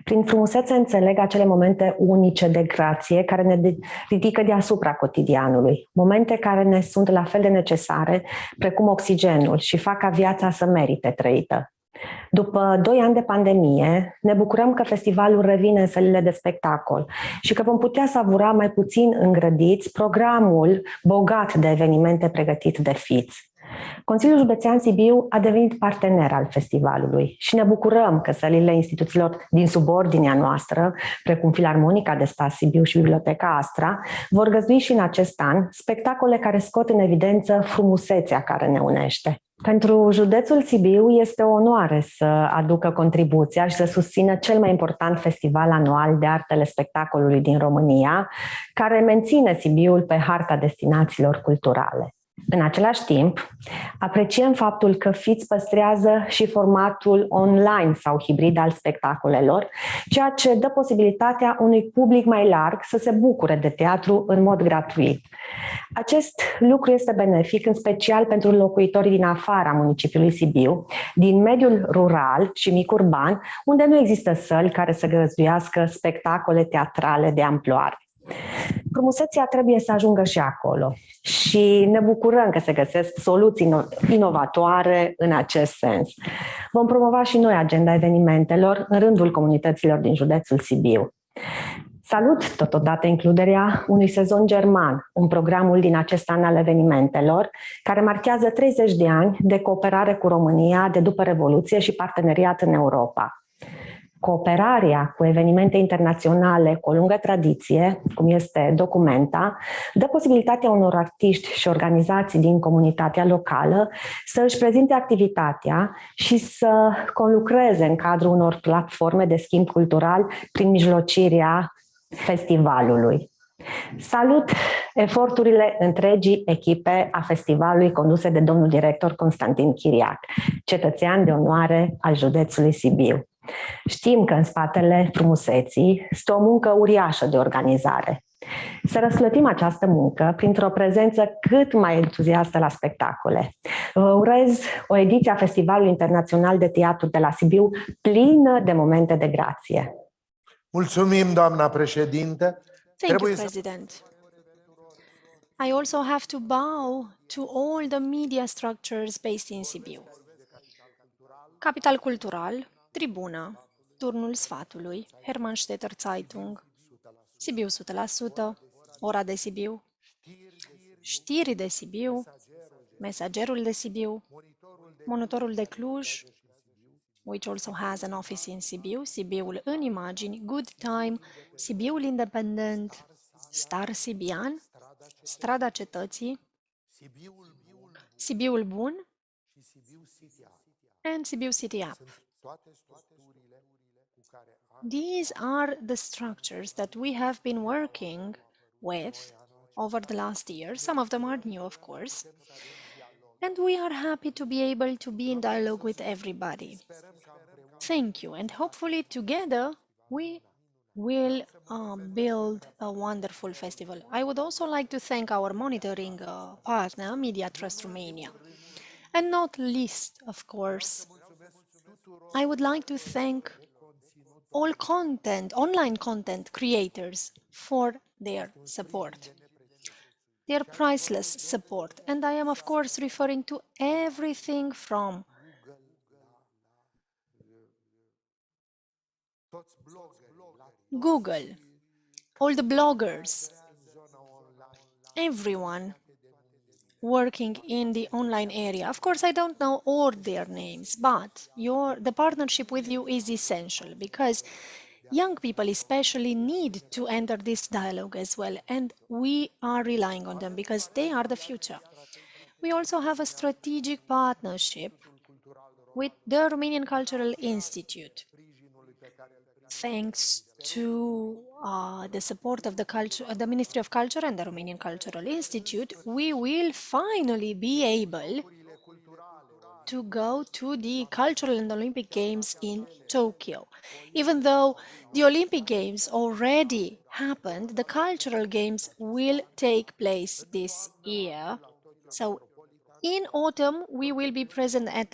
[SPEAKER 10] Prin frumusețe înțeleg acele momente unice de grație care ne ridică deasupra cotidianului, momente care ne sunt la fel de necesare precum oxigenul și fac ca viața să merite trăită. După 2 ani de pandemie, ne bucurăm că festivalul revine în sălile de spectacol și că vom putea savura mai puțin îngrădiți programul bogat de evenimente pregătit de FIT. Consiliul Județean Sibiu a devenit partener al festivalului și ne bucurăm că sălile instituțiilor din subordinea noastră, precum Filarmonica de Stat Sibiu și Biblioteca Astra, vor găzdui și în acest an spectacole care scot în evidență frumusețea care ne unește. Pentru județul Sibiu este o onoare să aducă contribuția și să susțină cel mai important festival anual de artele spectacolului din România, care menține Sibiul pe harta destinațiilor culturale. În același timp, apreciem faptul că FIT păstrează și formatul online sau hibrid al spectacolelor, ceea ce dă posibilitatea unui public mai larg să se bucure de teatru în mod gratuit. Acest lucru este benefic în special pentru locuitorii din afara municipiului Sibiu, din mediul rural și mic urban, unde nu există săli care să găzduiască spectacole teatrale de amploare. Frumusețea trebuie să ajungă și acolo și ne bucurăm că se găsesc soluții inovatoare în acest sens. Vom promova și noi agenda evenimentelor în rândul comunităților din județul Sibiu. Salut totodată includerea unui sezon german în programul din acest an al evenimentelor, care marchează 30 de ani de cooperare cu România de după Revoluție și parteneriat în Europa. Cooperarea cu evenimente internaționale cu o lungă tradiție, cum este Documenta, dă posibilitatea unor artiști și organizații din comunitatea locală să își prezinte activitatea și să conlucreze în cadrul unor platforme de schimb cultural prin mijlocirea festivalului. Salut eforturile întregii echipe a festivalului conduse de domnul director Constantin Chiriac, cetățean de onoare al județului Sibiu. Știm că în spatele frumuseții stă o muncă uriașă de organizare. Să răsplătim această muncă printr-o prezență cât mai entuziastă la spectacole. Vă urez o ediție a Festivalului Internațional de Teatru de la Sibiu plină de momente de grație.
[SPEAKER 1] Mulțumim, doamna președinte.
[SPEAKER 2] Thank you, President. I also have to bow to all the media structures based in Sibiu. Capital Cultural, Tribuna, Turnul Sfatului, Hermannstädter Zeitung, Sibiu 100%, Ora de Sibiu, Știri de Sibiu, Mesagerul de Sibiu, Monitorul de Cluj, which also has an office in Sibiu, Sibiul în imagini, Good Time, Sibiul Independent, Star Sibian, Strada Cetății, Sibiul Bun and Sibiu City App. These are the structures that we have been working with over the last year. Some of them are new, of course. And we are happy to be able to be in dialogue with everybody. Thank you. And hopefully together we will build a wonderful festival. I would also like to thank our monitoring partner, Media Trust Romania. And not least, of course, I would like to thank all online content creators for their support, their priceless support. And I am, of course, referring to everything from Google, all the bloggers, everyone working in the online area. Of course, I don't know all their names, but the partnership with you is essential because young people especially need to enter this dialogue as well, and we are relying on them because they are the future. We also have a strategic partnership with the Romanian Cultural Institute. Thanks to the support of the Ministry of Culture and the Romanian Cultural Institute, we will finally be able to go to the Cultural and Olympic Games in Tokyo. Even though the Olympic Games already happened, the Cultural Games will take place this year. So in autumn, we will be present at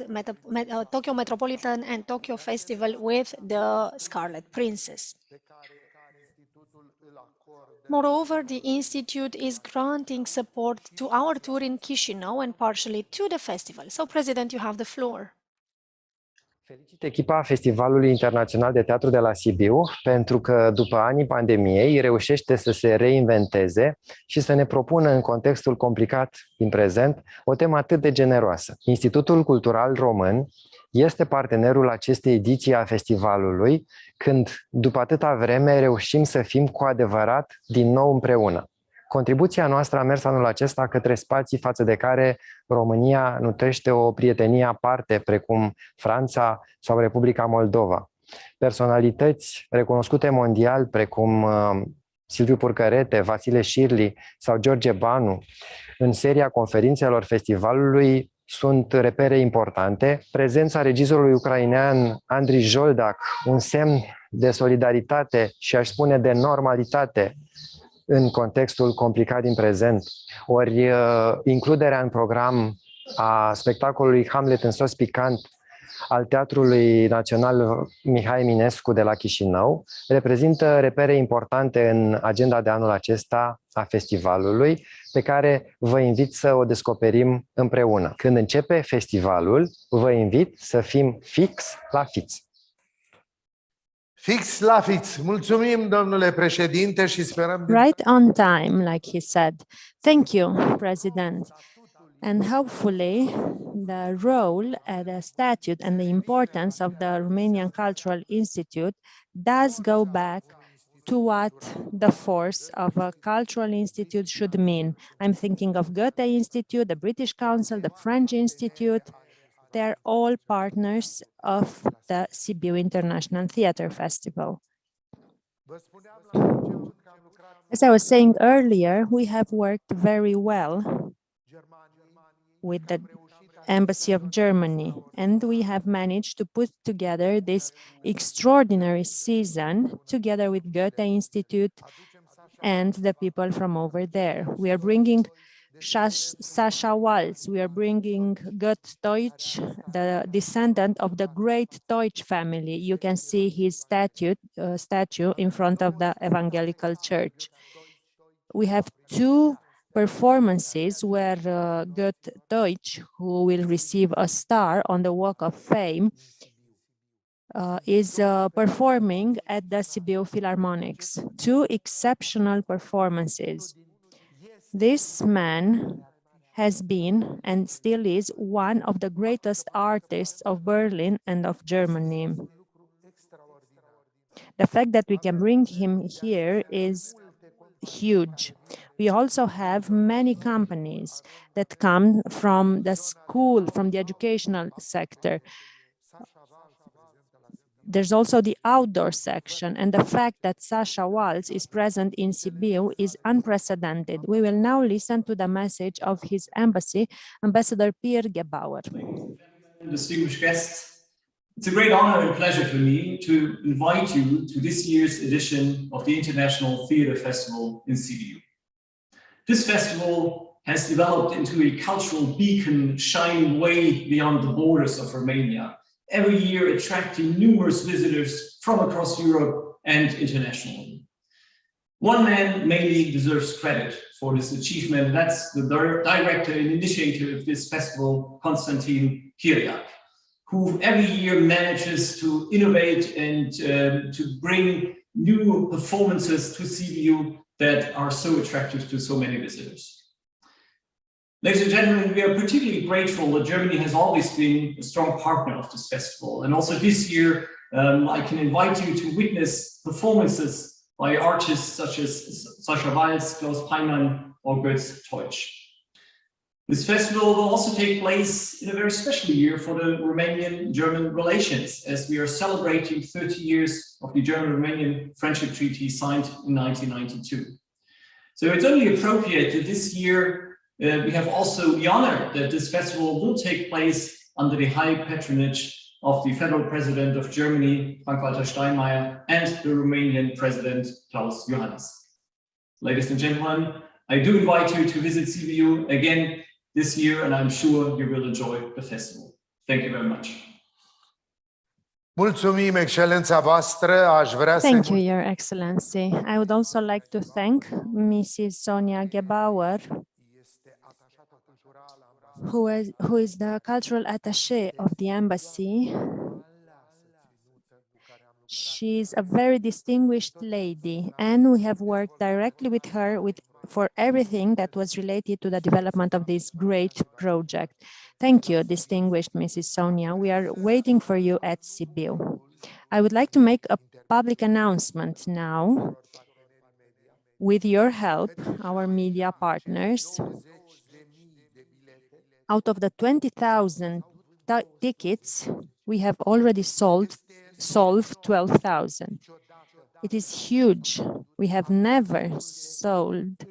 [SPEAKER 2] Tokyo Metropolitan and Tokyo Festival with the Scarlet Princess. Moreover, the Institute is granting support to our tour in Chișinău and partially to the festival. So, President, you have the floor.
[SPEAKER 11] Felicit echipa Festivalului Internațional de Teatru de la Sibiu pentru că după anii pandemiei reușește să se reinventeze și să ne propună în contextul complicat din prezent o temă atât de generoasă. Institutul Cultural Român este partenerul acestei ediții a festivalului când după atâta vreme reușim să fim cu adevărat din nou împreună. Contribuția noastră a mers anul acesta către spații față de care România nutrește o prietenie aparte, precum Franța sau Republica Moldova. Personalități recunoscute mondial, precum Silviu Purcărete, Vasile Șirli sau George Banu, în seria conferințelor festivalului sunt repere importante. Prezența regizorului ucrainean Andriy Joldak, un semn de solidaritate și aș spune de normalitate în contextul complicat din prezent, ori includerea în program a spectacolului Hamlet în sos picant al Teatrului Național Mihai Eminescu de la Chișinău reprezintă repere importante în agenda de anul acesta a festivalului, pe care vă invit să o descoperim împreună. Când începe festivalul, vă invit să fim fix la fix.
[SPEAKER 1] Fix la fix. Mulțumim, domnule președinte, și sperăm...
[SPEAKER 5] Right on time, like he said. Thank you, President. And hopefully the role and the statute and the importance of the Romanian Cultural Institute does go back to what the force of a cultural institute should mean. I'm thinking of Goethe Institute, the British Council, the French Institute. They're all partners of the Sibiu International Theatre Festival. As I was saying earlier, we have worked very well with the Embassy of Germany, and we have managed to put together this extraordinary season together with Goethe Institute and the people from over there. We are bringing Sasha Waltz, we are bringing Gott Deutsch, the descendant of the great Deutsch family. You can see his statue in front of the Evangelical Church. We have two performances where Gott Deutsch, who will receive a star on the Walk of Fame, is performing at the Sibiu Philharmonics. Two exceptional performances. This man has been and still is one of the greatest artists of Berlin and of Germany. The fact that we can bring him here is huge. We also have many companies that come from the school, from the educational sector. There's also the outdoor section, and the fact that Sasha Waltz is present in Sibiu is unprecedented. We will now listen to the message of his embassy, Ambassador Pierre Gebauer.
[SPEAKER 12] Distinguished guests, it's a great honor and pleasure for me to invite you to this year's edition of the International Theatre Festival in Sibiu. This festival has developed into a cultural beacon shining way beyond the borders of Romania, every year attracting numerous visitors from across Europe and internationally. One man mainly deserves credit for this achievement, and that's the director and initiator of this festival, Constantin Chiriac, who every year manages to innovate and to bring new performances to Sibiu that are so attractive to so many visitors. Ladies and gentlemen, we are particularly grateful that Germany has always been a strong partner of this festival. And also this year, I can invite you to witness performances by artists such as Sascha Waltz, Klaus Peimann, or Götz Teutsch. This festival will also take place in a very special year for the Romanian-German relations, as we are celebrating 30 years of the German-Romanian Friendship Treaty signed in 1992. So it's only appropriate that this year we have also the honor that this festival will take place under the high patronage of the Federal President of Germany, Frank-Walter Steinmeier, and the Romanian President, Klaus Iohannis. Ladies and gentlemen, I do invite you to visit Sibiu again this year, and I'm sure you will enjoy the festival. Thank you very much.
[SPEAKER 1] Mulțumim, Excelența voastră. Aș vrea
[SPEAKER 5] Thank you, Your Excellency. I would also like to thank Mrs. Sonia Gebauer, who is the cultural attaché of the embassy. She's a very distinguished lady, and we have worked directly with her for everything that was related to the development of this great project. Thank you, distinguished Mrs. Sonia. We are waiting for you at Sibiu. I would like to make a public announcement now. With your help, our media partners, out of the 20,000 tickets, we have already solved 12,000. It is huge. We have never sold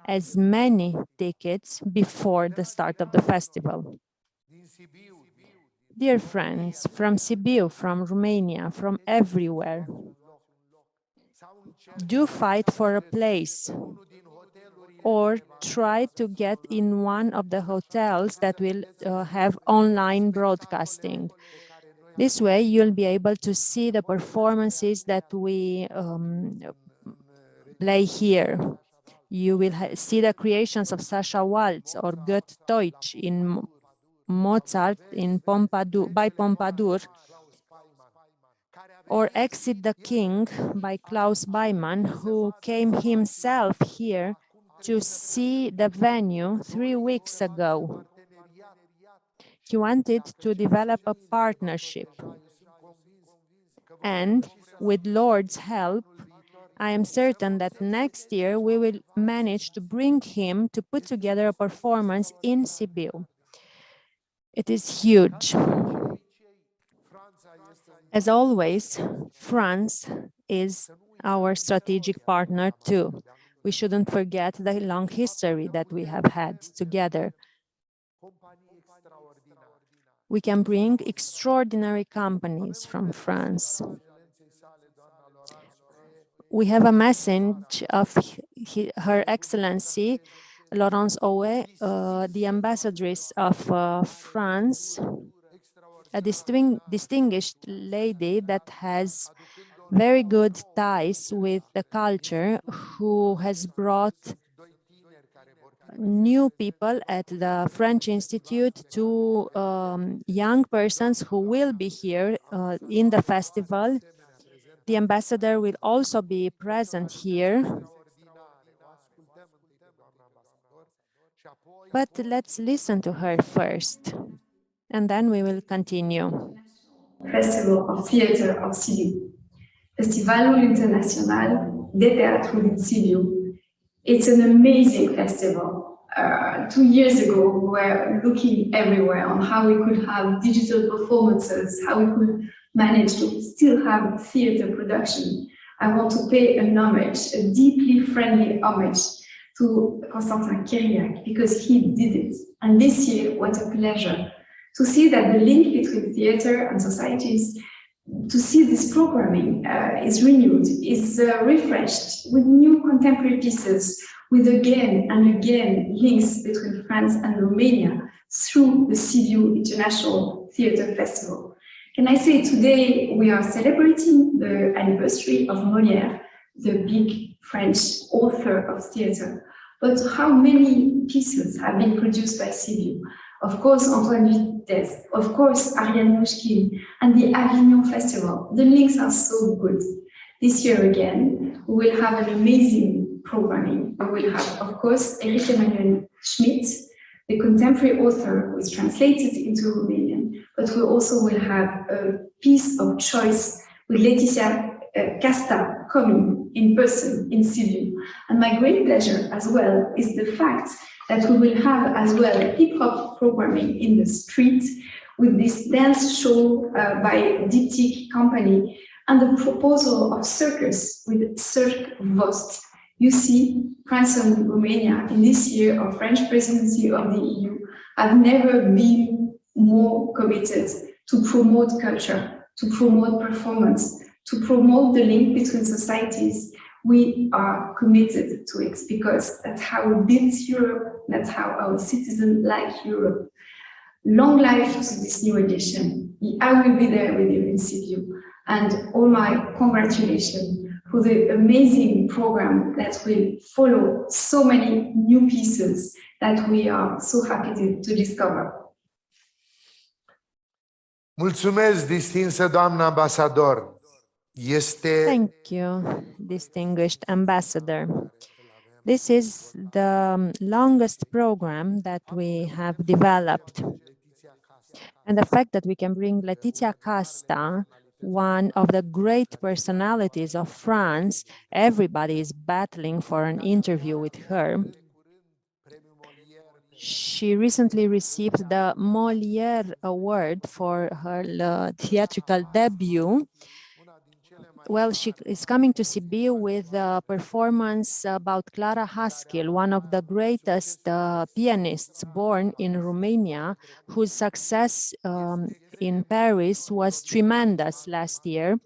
[SPEAKER 5] as many tickets before the start of the festival. Dear friends from Sibiu, from Romania, from everywhere, do fight for a place or try to get in one of the hotels that will have online broadcasting. This way, you'll be able to see the performances that we play here. You will see the creations of Sasha Waltz or Goethe Deutsch in Mozart in by Pompadour, or Exit the King by Klaus Beimann, who came himself here to see the venue 3 weeks ago. He wanted to develop a partnership. And with Lord's help, I am certain that next year we will manage to bring him to put together a performance in Sibiu. It is huge. As always, France is our strategic partner too. We shouldn't forget the long history that we have had together. We can bring extraordinary companies from France. We have a message of Her Excellency Laurence Aué, the ambassadress of France, a distinguished lady that has very good ties with the culture, who has brought new people at the French Institute, to young persons who will be here in the festival. The ambassador will also be present here. But let's listen to her first, and then we will continue.
[SPEAKER 13] Festival of Theatre of Sibiu. Festivalul International de Teatru din Sibiu. It's an amazing festival. 2 years ago, we were looking everywhere on how we could have digital performances, how we could manage to still have theatre production. I want to pay an homage, a deeply friendly homage to Constantin Chiriac, because he did it. And this year, what a pleasure to see that the link between theatre and societies, to see this programming is renewed, is refreshed with new contemporary pieces, with again and again links between France and Romania through the Sibiu International Theatre Festival. Can I say today we are celebrating the anniversary of Molière, the big French author of theatre, but how many pieces have been produced by Sibiu? Of course, Antoine Vitesse, of course, Ariane Mouchkine, and the Avignon Festival. The links are so good. This year again, we will have an amazing programming. We will have, of course, Eric Emmanuel Schmidt, the contemporary author who is translated into Romanian, but we also will have a piece of choice with Laetitia Casta coming in person in Sibiu. And my great pleasure as well is the fact that we will have as well hip-hop programming in the streets with this dance show by Diptyque company and the proposal of circus with Cirque Vost. You see, France and Romania in this year of French presidency of the EU have never been more committed to promote culture, to promote performance, to promote the link between societies. We are committed to it because that's how we build Europe, that's how our citizens like Europe. Long life to this new edition. I will be there with you in Sibiu, and all my congratulations for the amazing program that will follow so many new pieces that we are so happy to discover.
[SPEAKER 1] Mulțumesc, distinsă doamnă ambasador.
[SPEAKER 5] Thank you, distinguished ambassador. This is the longest program that we have developed. And the fact that we can bring Letizia Casta, one of the great personalities of France, everybody is battling for an interview with her. She recently received the Molière Award for her theatrical debut. Well, she is coming to Sibiu with a performance about Clara Haskell, one of the greatest pianists born in Romania, whose success in Paris was tremendous last year.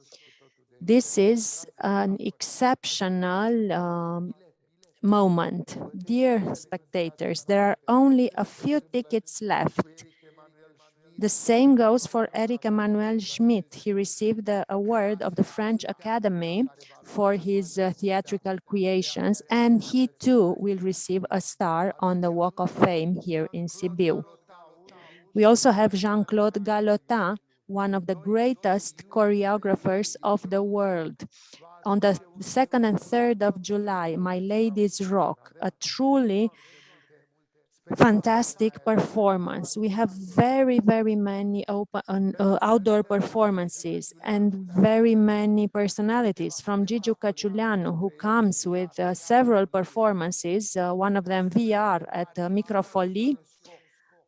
[SPEAKER 5] This is an exceptional moment. Dear spectators, there are only a few tickets left. The same goes for Eric Emmanuel Schmidt. He received the award of the French Academy for his theatrical creations, and he too will receive a star on the Walk of Fame here in Sibiu. We also have Jean-Claude Gallotin, one of the greatest choreographers of the world. On the 2nd and 3rd of July, My Lady's Rock, a truly fantastic performance. We have very many outdoor performances and very many personalities, from Gigiu Căciuleanu, who comes with several performances, one of them VR at Microfolie.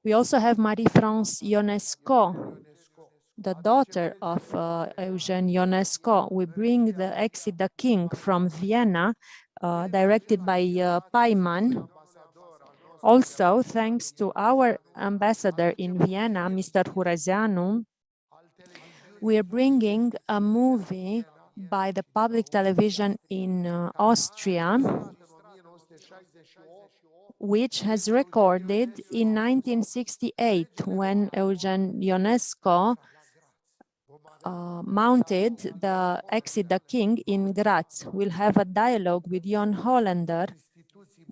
[SPEAKER 5] We also have Marie-France Ionesco, the daughter of Eugene Ionesco. We bring the Exit the King from Vienna, directed by Paiman. Also, thanks to our ambassador in Vienna, Mr. Hurezeanu, we are bringing a movie by the public television in Austria, which has recorded in 1968 when Eugen Ionesco mounted the Exit the King in Graz. We'll have a dialogue with Jon Hollander,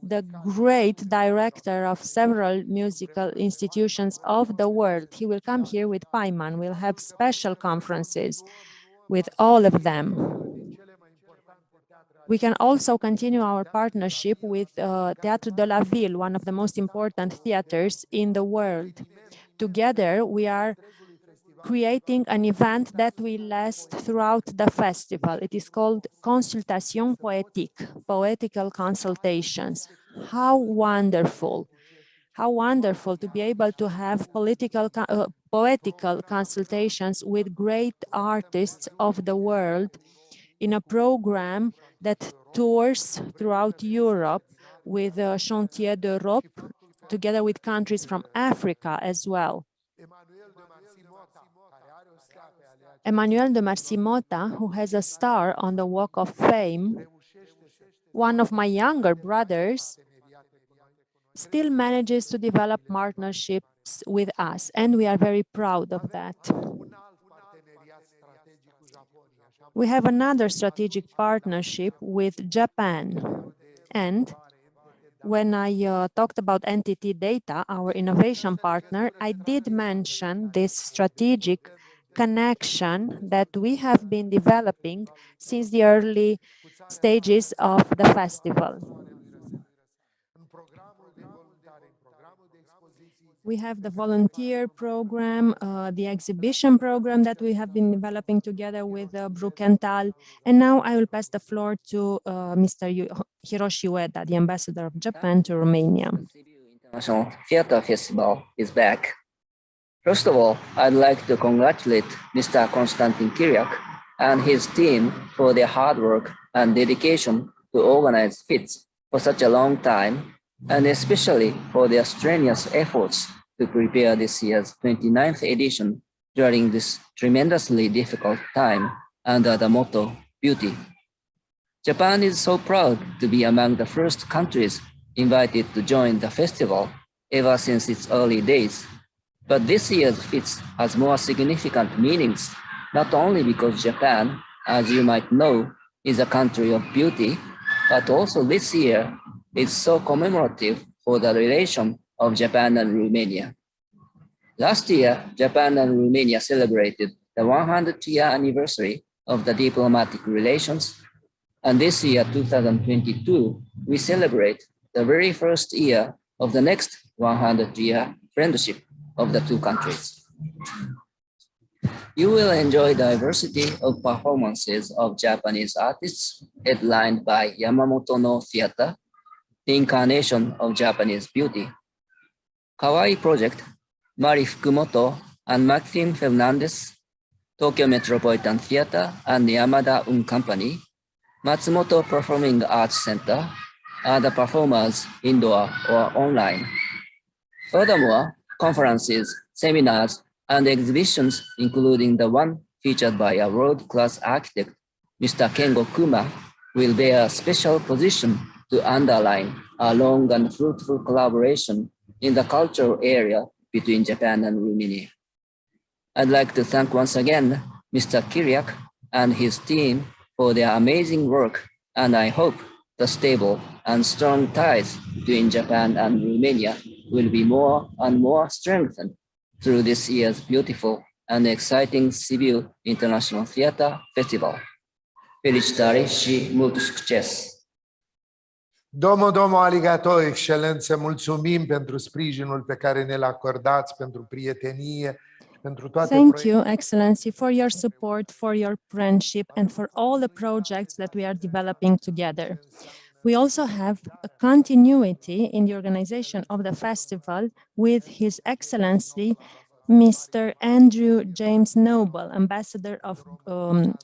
[SPEAKER 5] the great director of several musical institutions of the world. He will come here with Paiman. We'll have special conferences with all of them. We can also continue our partnership with Théâtre de la Ville, one of the most important theaters in the world. Together, we are creating an event that will last throughout the festival. It is called Consultation Poétique, Poetical Consultations. How wonderful to be able to have poetical consultations with great artists of the world in a program that tours throughout Europe with Chantier d'Europe, together with countries from Africa as well. Emmanuel de Marcimota, who has a star on the Walk of Fame, one of my younger brothers, still manages to develop partnerships with us, and we are very proud of that. We have another strategic partnership with Japan, and when I talked about NTT Data, our innovation partner, I did mention this strategic connection that we have been developing since the early stages of the festival. We have the volunteer program, the exhibition program that we have been developing together with Brukenthal. And now I will pass the floor to Mr. Hiroshi Ueda, the ambassador of Japan to Romania.
[SPEAKER 14] International Theatre Festival is back. First of all, I'd like to congratulate Mr. Constantin Chiriac and his team for their hard work and dedication to organize FITS for such a long time, and especially for their strenuous efforts to prepare this year's 29th edition during this tremendously difficult time under the motto, Beauty. Japan is so proud to be among the first countries invited to join the festival ever since its early days. But this year's FITS has more significant meanings, not only because Japan, as you might know, is a country of beauty, but also this year is so commemorative for the relation of Japan and Romania. Last year, Japan and Romania celebrated the 100th-year anniversary of the diplomatic relations, and this year, 2022, we celebrate the very first year of the next 100-year friendship of the two countries. You will enjoy diversity of performances of Japanese artists headlined by Yamamoto no Theatre, the incarnation of Japanese beauty. Kawaii Project, Mari Fukumoto and Maxime Fernandez, Tokyo Metropolitan Theatre and Yamada Un Company, Matsumoto Performing Arts Center are the performers indoor or online. Furthermore, conferences, seminars, and exhibitions, including the one featured by a world-class architect, Mr. Kengo Kuma, will bear a special position to underline a long and fruitful collaboration in the cultural area between Japan and Romania. I'd like to thank once again Mr. Chiriac and his team for their amazing work, and I hope the stable and strong ties between Japan and Romania will be more and more strengthened through this year's beautiful and exciting Sibiu International Theatre Festival. Felicitări și mult succes!
[SPEAKER 1] Domo arigato, excelențe, mulțumim pentru sprijinul pe care ne-l acordați, pentru prietenie, pentru toate
[SPEAKER 5] Thank you, Excellency, for your support, for your friendship, and for all the projects that we are developing together. We also have a continuity in the organization of the festival with His Excellency, Mr. Andrew James Noble, Ambassador of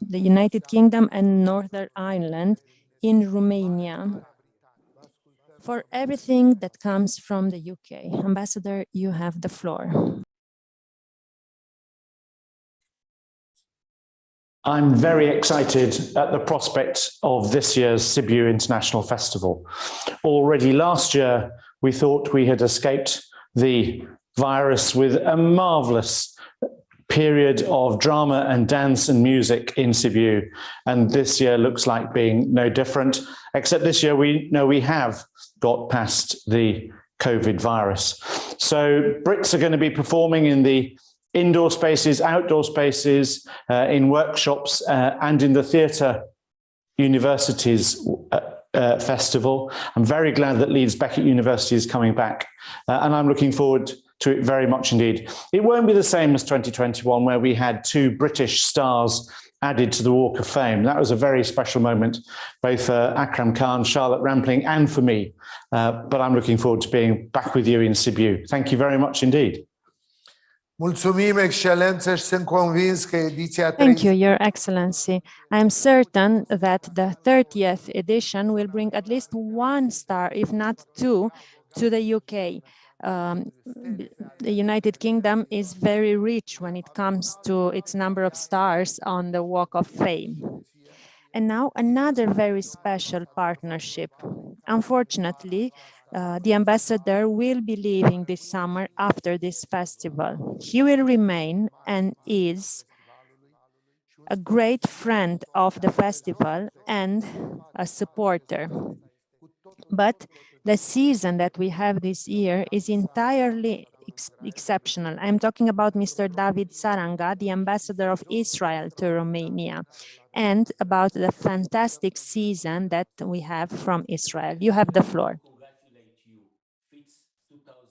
[SPEAKER 5] the United Kingdom and Northern Ireland in Romania, for everything that comes from the UK. Ambassador, you have the floor.
[SPEAKER 15] I'm very excited at the prospect of this year's Sibiu International Festival. Already last year, we thought we had escaped the virus with a marvelous period of drama and dance and music in Sibiu. And this year looks like being no different, except this year we know we have got past the COVID virus. So Brits are going to be performing in the indoor spaces, outdoor spaces, in workshops, and in the Theatre University's festival. I'm very glad that Leeds Beckett University is coming back, and I'm looking forward to it very much indeed. It won't be the same as 2021, where we had 2 British stars added to the Walk of Fame. That was a very special moment, both for Akram Khan, Charlotte Rampling, and for me. But I'm looking forward to being back with you in Sibiu. Thank you very much indeed.
[SPEAKER 1] Mulțumim, Excelență, și sunt convins că ediția 30...
[SPEAKER 5] Thank you, Your Excellency. I am certain that the 30th edition will bring at least 1 star, if not 2, to the UK. The United Kingdom is very rich when it comes to its number of stars on the Walk of Fame. And now another very special partnership. Unfortunately, the ambassador will be leaving this summer after this festival. He will remain and is a great friend of the festival and a supporter. But the season that we have this year is entirely exceptional. I'm talking about Mr. David Saranga, the ambassador of Israel to Romania, and about the fantastic season that we have from Israel. You have the floor.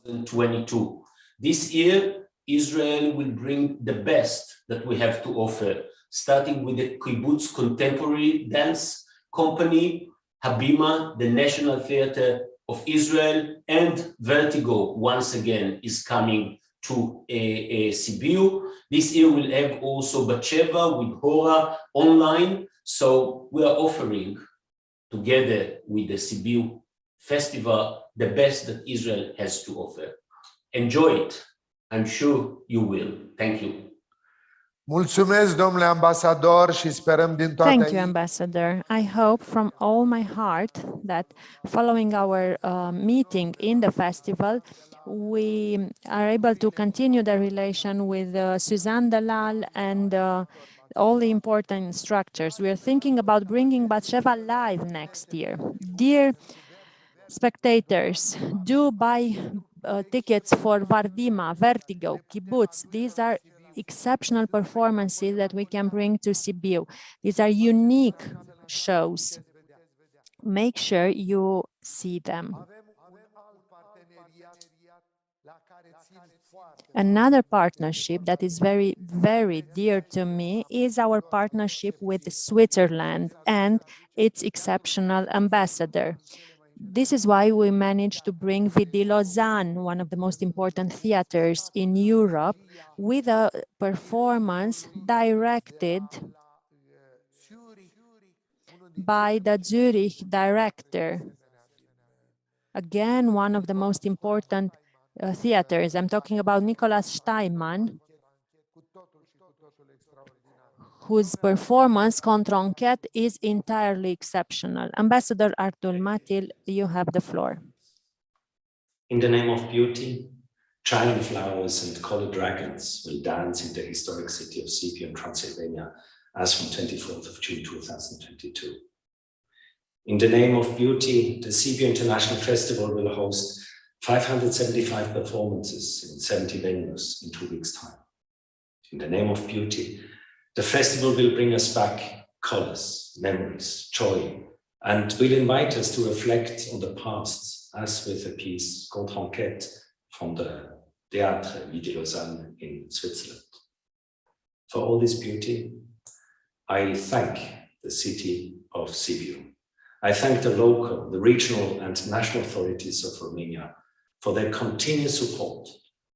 [SPEAKER 16] 2022. This year, Israel will bring the best that we have to offer, starting with the Kibbutz Contemporary Dance Company, Habima, the National Theatre of Israel, and Vertigo once again is coming to Sibiu. This year we'll have also Batsheva with Hora online. So we are offering, together with the Sibiu Festival, the best that Israel has to offer. Enjoy it. I'm sure you will. Thank you.
[SPEAKER 1] Mulțumesc, domnule ambasador, și sperăm din toată
[SPEAKER 5] Thank you, Ambassador. I hope from all my heart that following our meeting in the festival, we are able to continue the relation with Suzanne Dalal and all the important structures. We are thinking about bringing Batsheva live next year. Dear spectators, do buy tickets for Vardima, Vertigo, Kibbutz. These are exceptional performances that we can bring to Sibiu. These are unique shows. Make sure you see them. Another partnership that is very, very dear to me is our partnership with Switzerland and its exceptional ambassador. This is why we managed to bring Vidi Lausanne, one of the most important theaters in Europe, with a performance directed by the Zurich director. Again, one of the most important theaters. I'm talking about Nicolas Steinmann, whose performance, Contre Enquête, is entirely exceptional. Ambassador Artul Matil, you have the floor.
[SPEAKER 17] In the name of beauty, giant flowers and colored dragons will dance in the historic city of Sibiu in Transylvania as from 24th of June 2022. In the name of beauty, the Sibiu International Festival will host 575 performances in 70 venues in 2 weeks' time. In the name of beauty, the festival will bring us back colors, memories, joy, and will invite us to reflect on the past, as with a piece Contre Enquête from the Théâtre Vidi Lausanne in Switzerland. For all this beauty, I thank the city of Sibiu. I thank the local, the regional and national authorities of Romania for their continuous support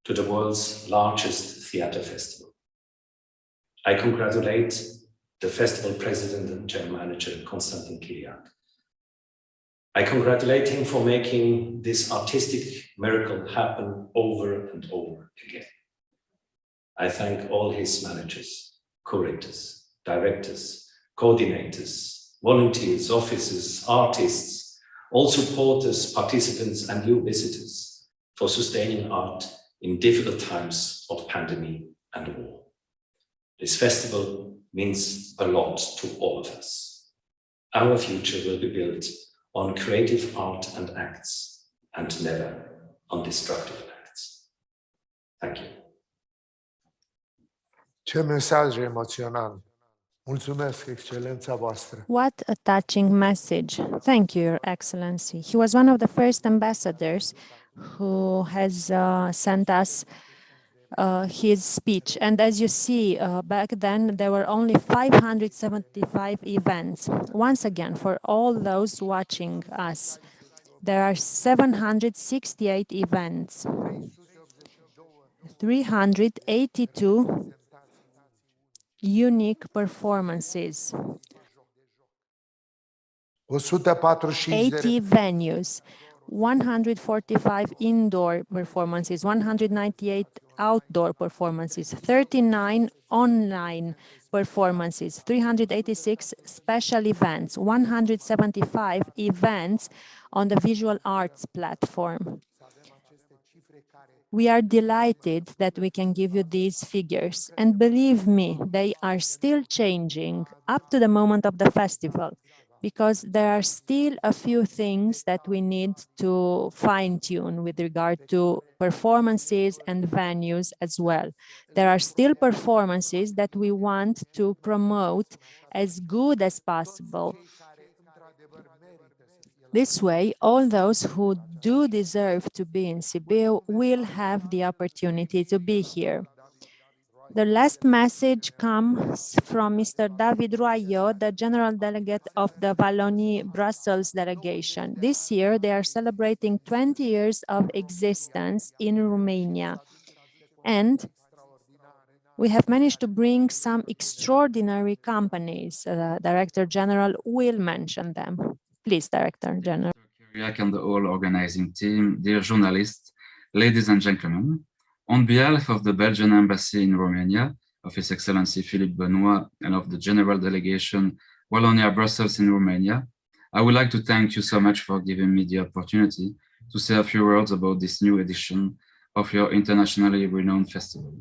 [SPEAKER 17] to the world's largest theatre festival. I congratulate the festival president and general manager, Constantin Chiriac. I congratulate him for making this artistic miracle happen over and over again. I thank all his managers, curators, directors, coordinators, volunteers, officers, artists, all supporters, participants, and you visitors for sustaining art in difficult times of pandemic and war. This festival means a lot to all of us. Our future will be built on creative art and acts, and never on destructive acts. Thank you.
[SPEAKER 1] Ce mesaj emoțional. Mulțumesc, excelența voastră.
[SPEAKER 5] What a touching message. Thank you, Your Excellency. He was one of the first ambassadors who has sent us his speech. And as you see, back then, there were only 575 events. Once again, for all those watching us, there are 768 events, 382 unique performances, 80 venues, 145 indoor performances, 198 outdoor performances, 39 online performances, 386 special events, 175 events on the visual arts platform. We are delighted that we can give you these figures, and believe me, they are still changing up to the moment of the festival, because there are still a few things that we need to fine-tune with regard to performances and venues as well. There are still performances that we want to promote as good as possible. This way, all those who do deserve to be in Sibiu will have the opportunity to be here. The last message comes from Mr. David Royot, the General Delegate of the Wallonie-Brussels delegation. This year, they are celebrating 20 years of existence in Romania. And we have managed to bring some extraordinary companies. Director General will mention them. Please, Director General.
[SPEAKER 18] Chiriac and the whole organizing team, dear journalists, ladies and gentlemen, on behalf of the Belgian Embassy in Romania, of His Excellency Philippe Benoit, and of the General Delegation Wallonia-Brussels in Romania, I would like to thank you so much for giving me the opportunity to say a few words about this new edition of your internationally renowned festival.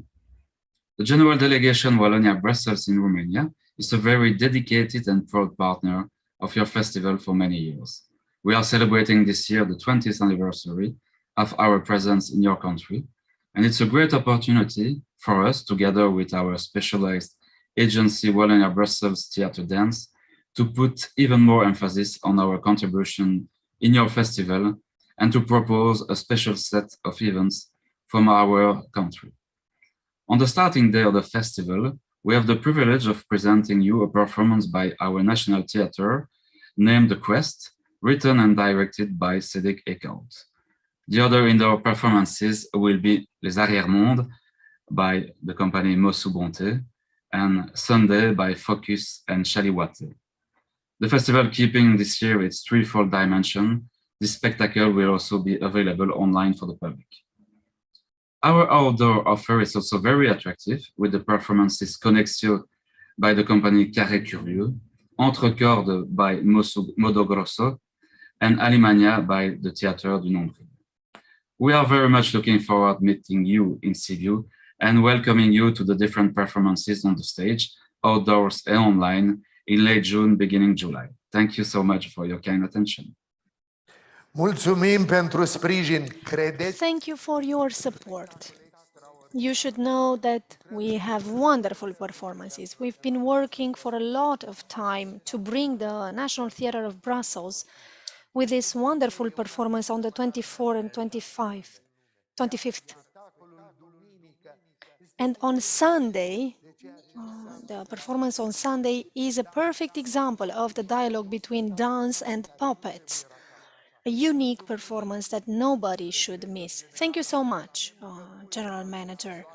[SPEAKER 18] The General Delegation Wallonia-Brussels in Romania is a very dedicated and proud partner of your festival for many years. We are celebrating this year the 20th anniversary of our presence in your country, and it's a great opportunity for us, together with our specialized agency Wallonia-Brussels Theatre Dance, to put even more emphasis on our contribution in your festival and to propose a special set of events from our country. On the starting day of the festival, we have the privilege of presenting you a performance by our national theatre named The Quest, written and directed by Cédric Eckhout. The other indoor performances will be Les Arrière-Mondes by the company Mossou Bonté and Sunday by Focus and Chaliwate. The festival, keeping this year its threefold dimension, this spectacle will also be available online for the public. Our outdoor offer is also very attractive, with the performances Connexio by the company Carré Curieux, Entre Cordes by Modo Grosso, and Alimania by the Théâtre du Nombril. We are very much looking forward to meeting you in Sibiu and welcoming you to the different performances on the stage, outdoors and online, in late June, beginning July. Thank you so much for your kind attention.
[SPEAKER 1] Mulțumim pentru sprijin. Credeți?
[SPEAKER 2] Thank you for your support. You should know that we have wonderful performances. We've been working for a lot of time to bring the National Theatre of Brussels with this wonderful performance on the 24th and 25th. And on Sunday, the performance on Sunday is a perfect example of the dialogue between dance and puppets. A unique performance that nobody should miss. Thank you so much, General Manager.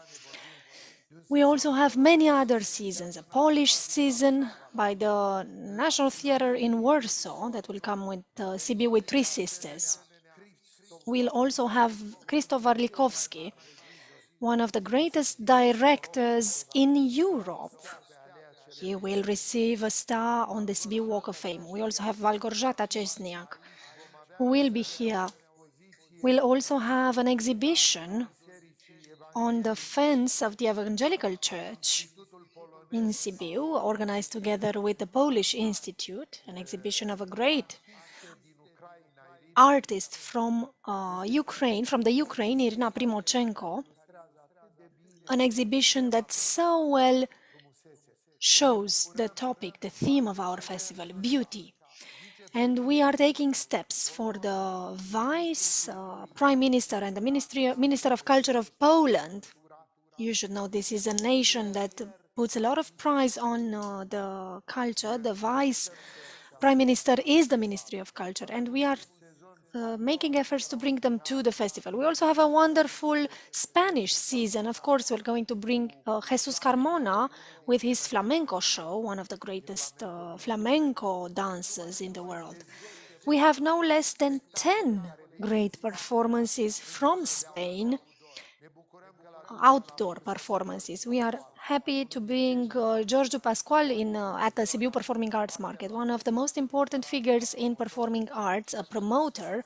[SPEAKER 2] We also have many other seasons, a Polish season by the National Theatre in Warsaw that will come with Sibiu with Three Sisters. We'll also have Krzysztof Warlikowski, one of the greatest directors in Europe. He will receive a star on the Sibiu Walk of Fame. We also have Małgorzata Czesniak, who will be here. We'll also have an exhibition on the fence of the Evangelical Church in Sibiu, organized together with the Polish Institute, an exhibition of a great artist from Ukraine, Irina Primochenko, an exhibition that so well shows the topic, the theme of our festival, beauty. And we are taking steps for the Vice Prime Minister and the Minister of Culture of Poland. You should know this is a nation that puts a lot of prize on the culture. The Vice Prime Minister is the Ministry of Culture, and we are making efforts to bring them to the festival. We also have a wonderful Spanish season. Of course, we're going to bring Jesus Carmona with his flamenco show, one of the greatest flamenco dancers in the world. We have no less than 10 great performances from Spain, outdoor performances. We are happy to bring Georgiu Pascual at the Sibiu Performing Arts Market, one of the most important figures in performing arts, a promoter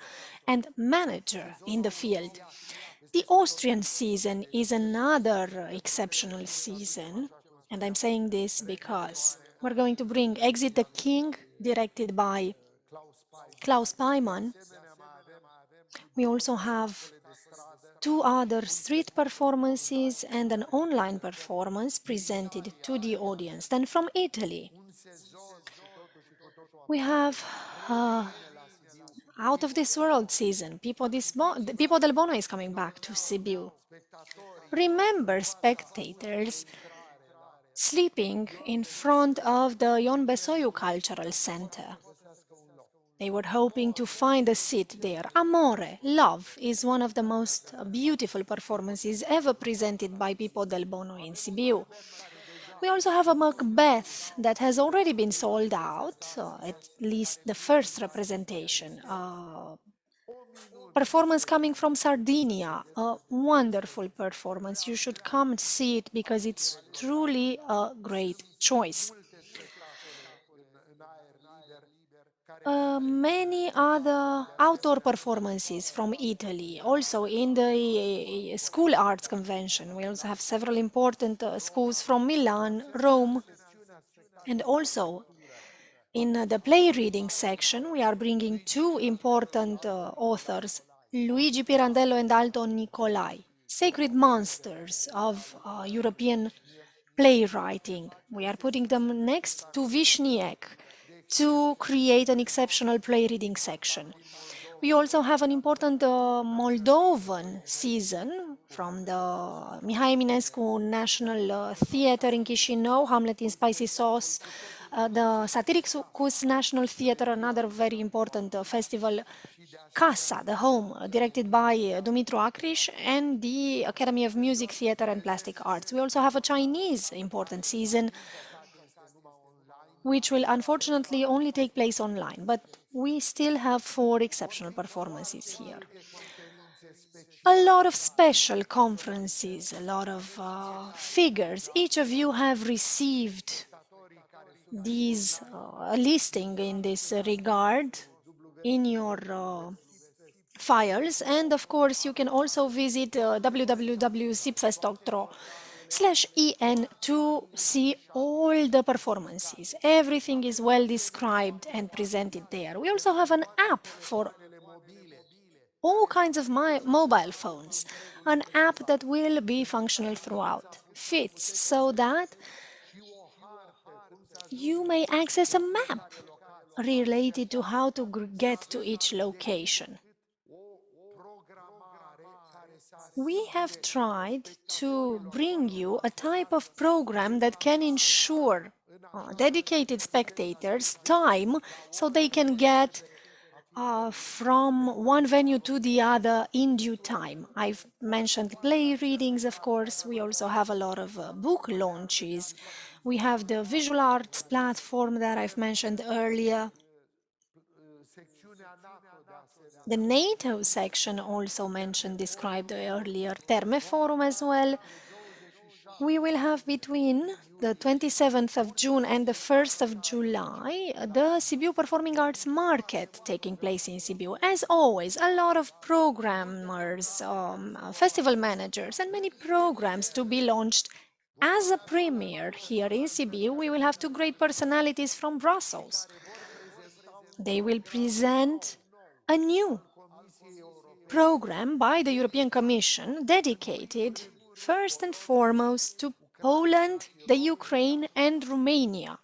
[SPEAKER 2] and manager in the field. The Austrian season is another exceptional season, and I'm saying this because we're going to bring Exit the King, directed by Klaus Peimann. We also have 2 other street performances and an online performance presented to the audience. Then from Italy, we have out of this world season. Pipo del Bono is coming back to Sibiu. Remember spectators sleeping in front of the Ion Besoiu Cultural Center. They were hoping to find a seat there. Amore, Love, is one of the most beautiful performances ever presented by Pippo Del Bono in Sibiu. We also have a Macbeth that has already been sold out, at least the first representation. Performance coming from Sardinia, a wonderful performance. You should come and see it because it's truly a great choice. Many other outdoor performances from Italy, also in the school arts convention. We also have several important schools from Milan, Rome, and also in the play reading section, we are bringing two important authors, Luigi Pirandello and Aldo Nicolai, sacred monsters of European playwriting. We are putting them next to Wisniewski to create an exceptional play reading section. We also have an important Moldovan season from the Mihai Eminescu National Theatre in Chișinău, Hamlet in Spicy Sauce, the Satiricus National Theatre, another very important festival, Casa, the Home, directed by Dumitru Acriș, and the Academy of Music, Theatre and Plastic Arts. We also have a Chinese important season, which will unfortunately only take place online, but we still have 4 exceptional performances here. A lot of special conferences, a lot of figures. Each of you have received these listing in this regard in your files, and of course you can also visit www.sipfest.ro/en to see all the performances. Everything is well described and presented there. We also have an app for all kinds of mobile phones, an app that will be functional throughout, fits so that you may access a map related to how to get to each location. We have tried to bring you a type of program that can ensure dedicated spectators time so they can get from one venue to the other in due time. I've mentioned play readings, of course. We also have a lot of book launches. We have the visual arts platform that I've mentioned earlier. The NATO section also described earlier, Terme Forum as well. We will have between the 27th of June and the 1st of July, the Sibiu Performing Arts Market taking place in Sibiu. As always, a lot of programmers, festival managers, and many programs to be launched. As a premiere here in Sibiu, we will have 2 great personalities from Brussels. They will present a new program by the European Commission dedicated first and foremost to Poland, the Ukraine and Romania.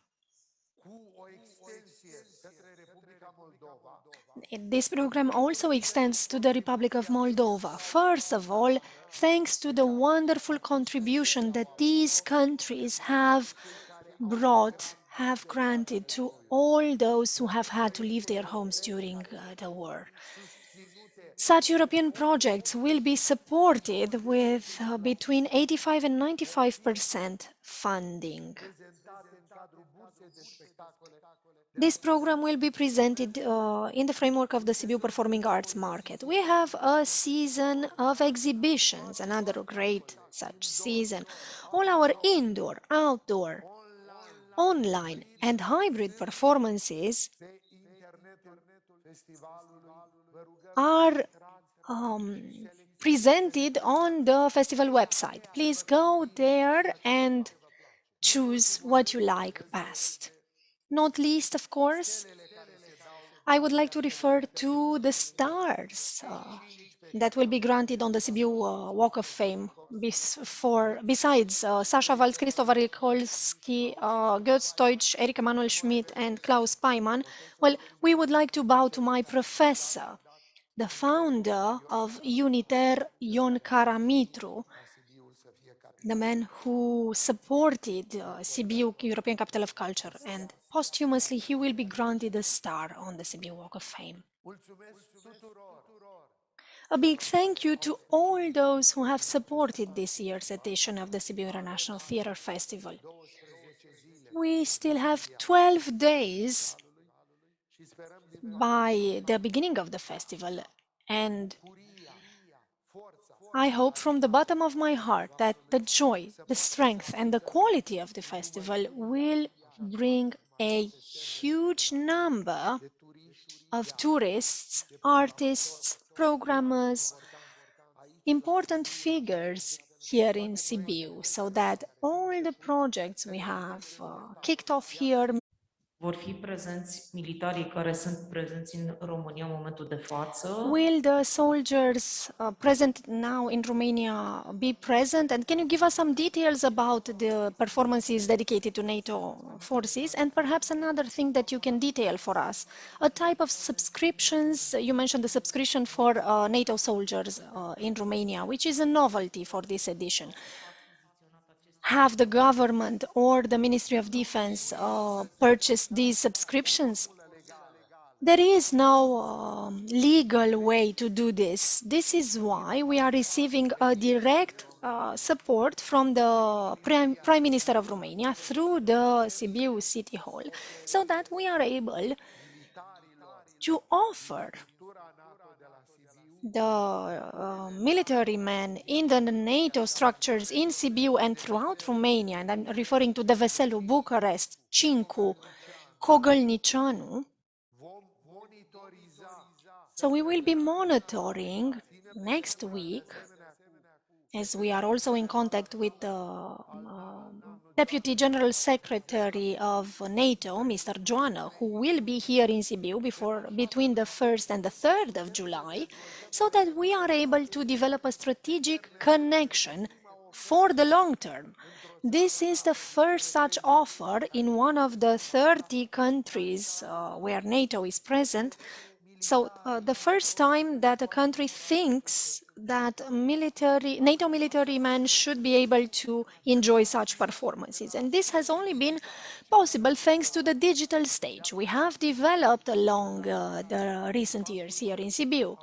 [SPEAKER 2] This program also extends to the Republic of Moldova. First of all, thanks to the wonderful contribution that these countries have granted to all those who have had to leave their homes during the war. Such European projects will be supported with between 85 and 95% funding. This program will be presented in the framework of the Sibiu Performing Arts Market. We have a season of exhibitions, another great such season. All our indoor, outdoor, online and hybrid performances are presented on the festival website. Please go there and choose what you like best. Not least, of course, I would like to refer to the stars that will be granted on the Sibiu Walk of Fame. Besides Sasha Waltz, Krzysztof Rykolski, Götz Deutsch, Erika Emanuel Schmidt, and Klaus Paiman, well, we would like to bow to my professor, the founder of Uniter, Ion Karamitru, the man who supported Sibiu, European Capital of Culture, and posthumously he will be granted a star on the Sibiu Walk of Fame. A big thank you to all those who have supported this year's edition of the Sibiu International Theatre Festival. We still have 12 days by the beginning of the festival, and I hope from the bottom of my heart that the joy, the strength, and the quality of the festival will bring a huge number of tourists, artists, programmers, important figures here in Sibiu, so that all the projects we have kicked off here.
[SPEAKER 19] Vor fi prezenți militarii care sunt prezenți în România în momentul de față?
[SPEAKER 2] Will the soldiers present now in Romania be present? And can you give us some details about the performances dedicated to NATO forces? And perhaps another thing that you can detail for us, a type of subscriptions. You mentioned the subscription for NATO soldiers in Romania, which is a novelty for this edition. Have the government or the Ministry of Defense purchased these subscriptions? There is no legal way to do this. This is why we are receiving a direct support from the Prime Minister of Romania through the Sibiu City Hall, so that we are able to offer the military men in the NATO structures in Sibiu and throughout Romania, and I'm referring to the Veselu, Bucharest, Cincu, Cogălnicianu. So we will be monitoring next week, as we are also in contact with the Deputy General Secretary of NATO, Mr. Joanna, who will be here in Sibiu between the 1st and the 3rd of July, so that we are able to develop a strategic connection for the long term. This is the first such offer in one of the 30 countries where NATO is present. So the first time that a country thinks that NATO military men should be able to enjoy such performances. And this has only been possible thanks to the digital stage we have developed along the recent years here in Sibiu.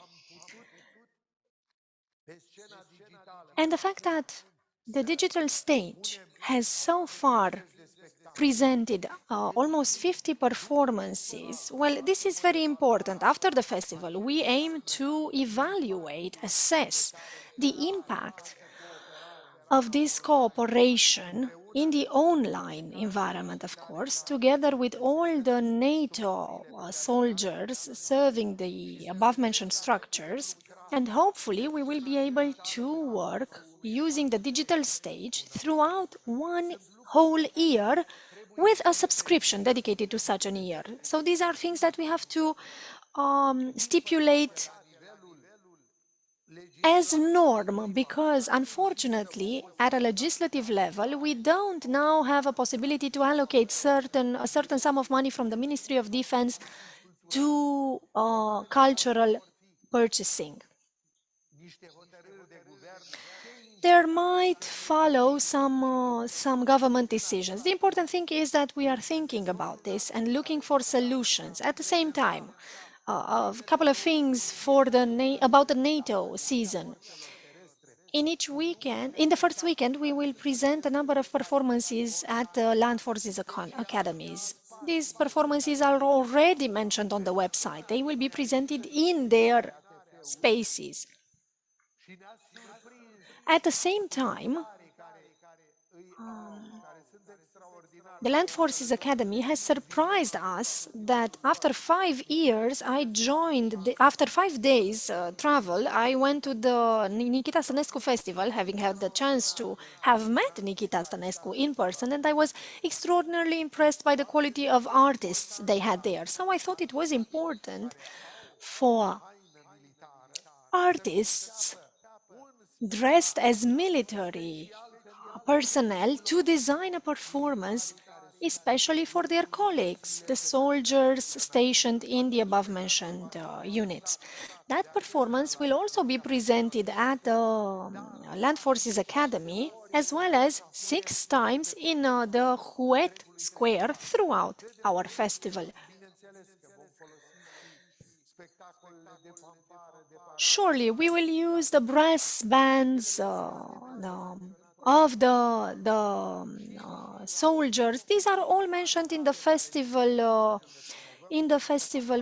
[SPEAKER 2] And the fact that the digital stage has so far presented almost 50 performances. Well, this is very important. After the festival, we aim to evaluate, assess the impact of this cooperation in the online environment, of course, together with all the NATO soldiers serving the above-mentioned structures. And hopefully we will be able to work using the digital stage throughout one whole year with a subscription dedicated to such a year. So these are things that we have to stipulate as norm, because unfortunately at a legislative level we don't now have a possibility to allocate a certain sum of money from the Ministry of Defense to cultural purchasing. There might follow some government decisions. The important thing is that we are thinking about this and looking for solutions. At the same time, a couple of things about the NATO season. In the first weekend, we will present a number of performances at the Land Forces Academies. These performances are already mentioned on the website. They will be presented in their spaces. At the same time, the Land Forces Academy has surprised us that after 5 years, after 5 days travel, I went to the Nikita Stănescu Festival, having had the chance to have met Nikita Stănescu in person, and I was extraordinarily impressed by the quality of artists they had there. So I thought it was important for artists dressed as military personnel to design a performance especially for their colleagues, the soldiers stationed in the above-mentioned units. That performance will also be presented at the Land Forces Academy, as well as 6 times in the Huet Square throughout our festival. Surely, we will use the brass bands of the soldiers. These are all mentioned in the festival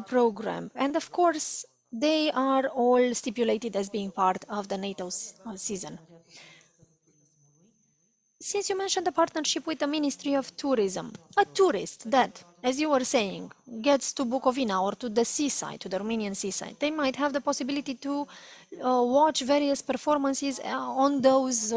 [SPEAKER 2] program, and of course, they are all stipulated as being part of the NATO season. Since you mentioned the partnership with the Ministry of Tourism, a tourist that, as you were saying, gets to Bucovina or to the seaside, to the Romanian seaside, they might have the possibility to watch various performances on those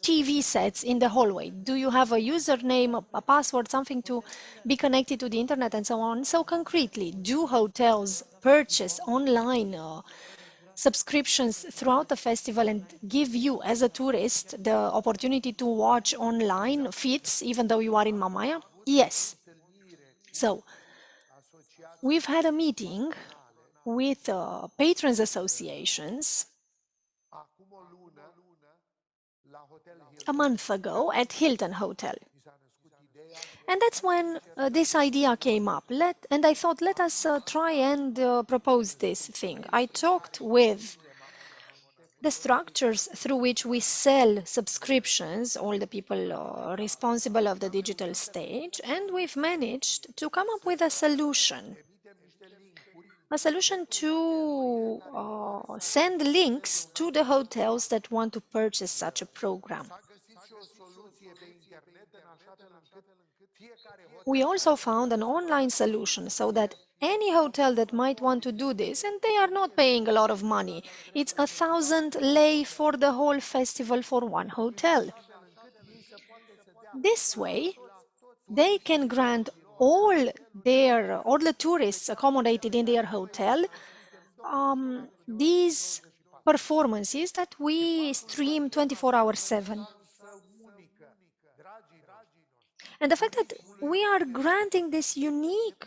[SPEAKER 2] TV sets in the hallway. Do you have a username, a password, something to be connected to the internet and so on? So concretely, do hotels purchase online subscriptions throughout the festival and give you, as a tourist, the opportunity to watch online feeds, even though you are in Mamaia? Yes. So, we've had a meeting with patrons associations a month ago at Hilton Hotel. And that's when this idea came up. And I thought, let us try and propose this thing. I talked with the structures through which we sell subscriptions, all the people responsible of the digital stage, and we've managed to come up with a solution to send links to the hotels that want to purchase such a program. We also found an online solution so that any hotel that might want to do this, and they are not paying a lot of money, it's 1,000 lei for the whole festival for one hotel. This way, they can grant all the tourists accommodated in their hotel these performances that we stream 24 hours 7. And the fact that we are granting this unique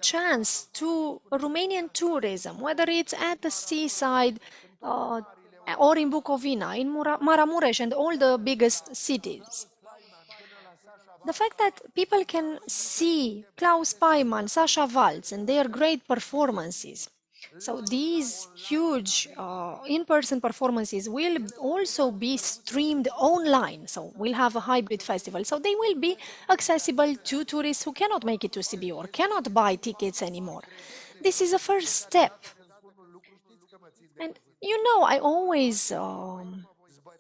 [SPEAKER 2] chance to Romanian tourism, whether it's at the seaside or in Bucovina, in Maramureș and all the biggest cities. The fact that people can see Klaus Paiman, Sasha Waltz and their great performances. So these huge in-person performances will also be streamed online. So we'll have a hybrid festival. So they will be accessible to tourists who cannot make it to Sibiu or cannot buy tickets anymore. This is a first step. And you know, I always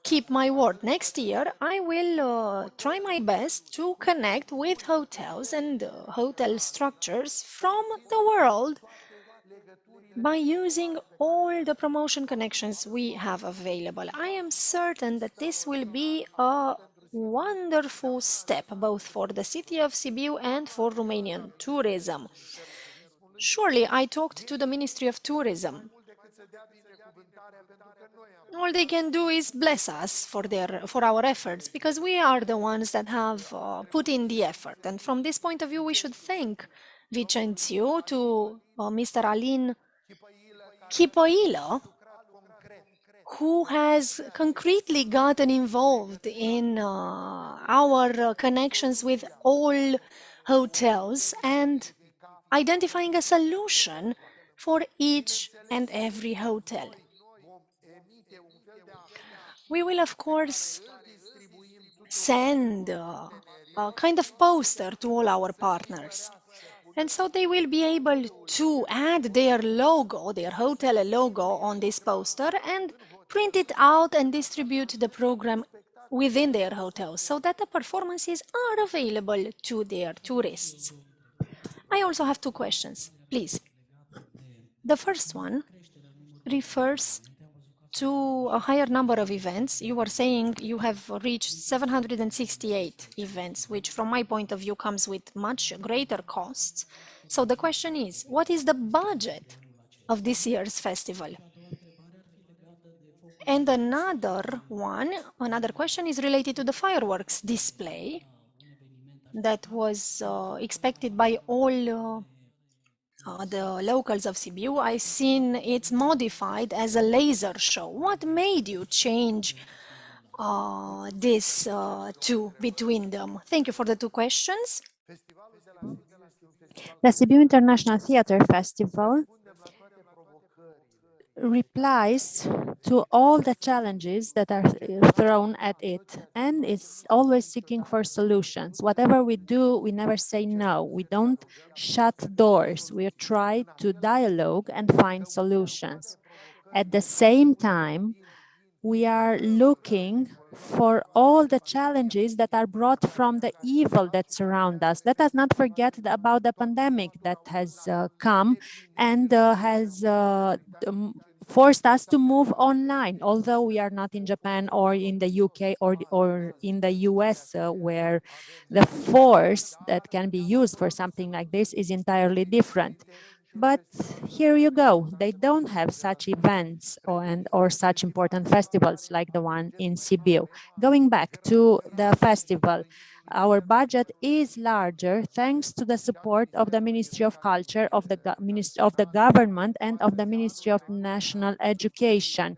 [SPEAKER 2] keep my word. Next year, I will try my best to connect with hotels and hotel structures from the world by using all the promotion connections we have available. I am certain that this will be a wonderful step both for the city of Sibiu and for Romanian tourism. Surely, I talked to the Ministry of Tourism. All they can do is bless us for our efforts, because we are the ones that have put in the effort. And from this point of view, we should thank Vicențiu, to Mr. Alin Chipoilă, who has concretely gotten involved in our connections with all hotels and identifying a solution for each and every hotel. We will, of course, send a kind of poster to all our partners. And so they will be able to add their logo, their hotel logo on this poster and print it out and distribute the program within their hotels so that the performances are available to their tourists. I also have 2 questions, please. The first one refers to a higher number of events. You were saying you have reached 768 events, which from my point of view comes with much greater costs. So the question is, what is the budget of this year's festival? And another question is related to the fireworks display. that was expected by all the locals of Sibiu. I've seen it's modified as a laser show. What made you change this two between them? Thank you for the two questions.
[SPEAKER 5] The Sibiu International Theatre Festival replies to all the challenges that are thrown at it, and is always seeking for solutions. Whatever we do, we never say no. We don't shut doors. We try to dialogue and find solutions. At the same time, we are looking for all the challenges that are brought from the evil that surround us. Let us not forget about the pandemic that has come and has forced us to move online, although we are not in Japan or in the UK or in the US, where the force that can be used for something like this is entirely different. But here you go, they don't have such events or such important festivals like the one in Sibiu. Going back to the festival, our budget is larger thanks to the support of the Ministry of Culture, of the government, and of the Ministry of National Education.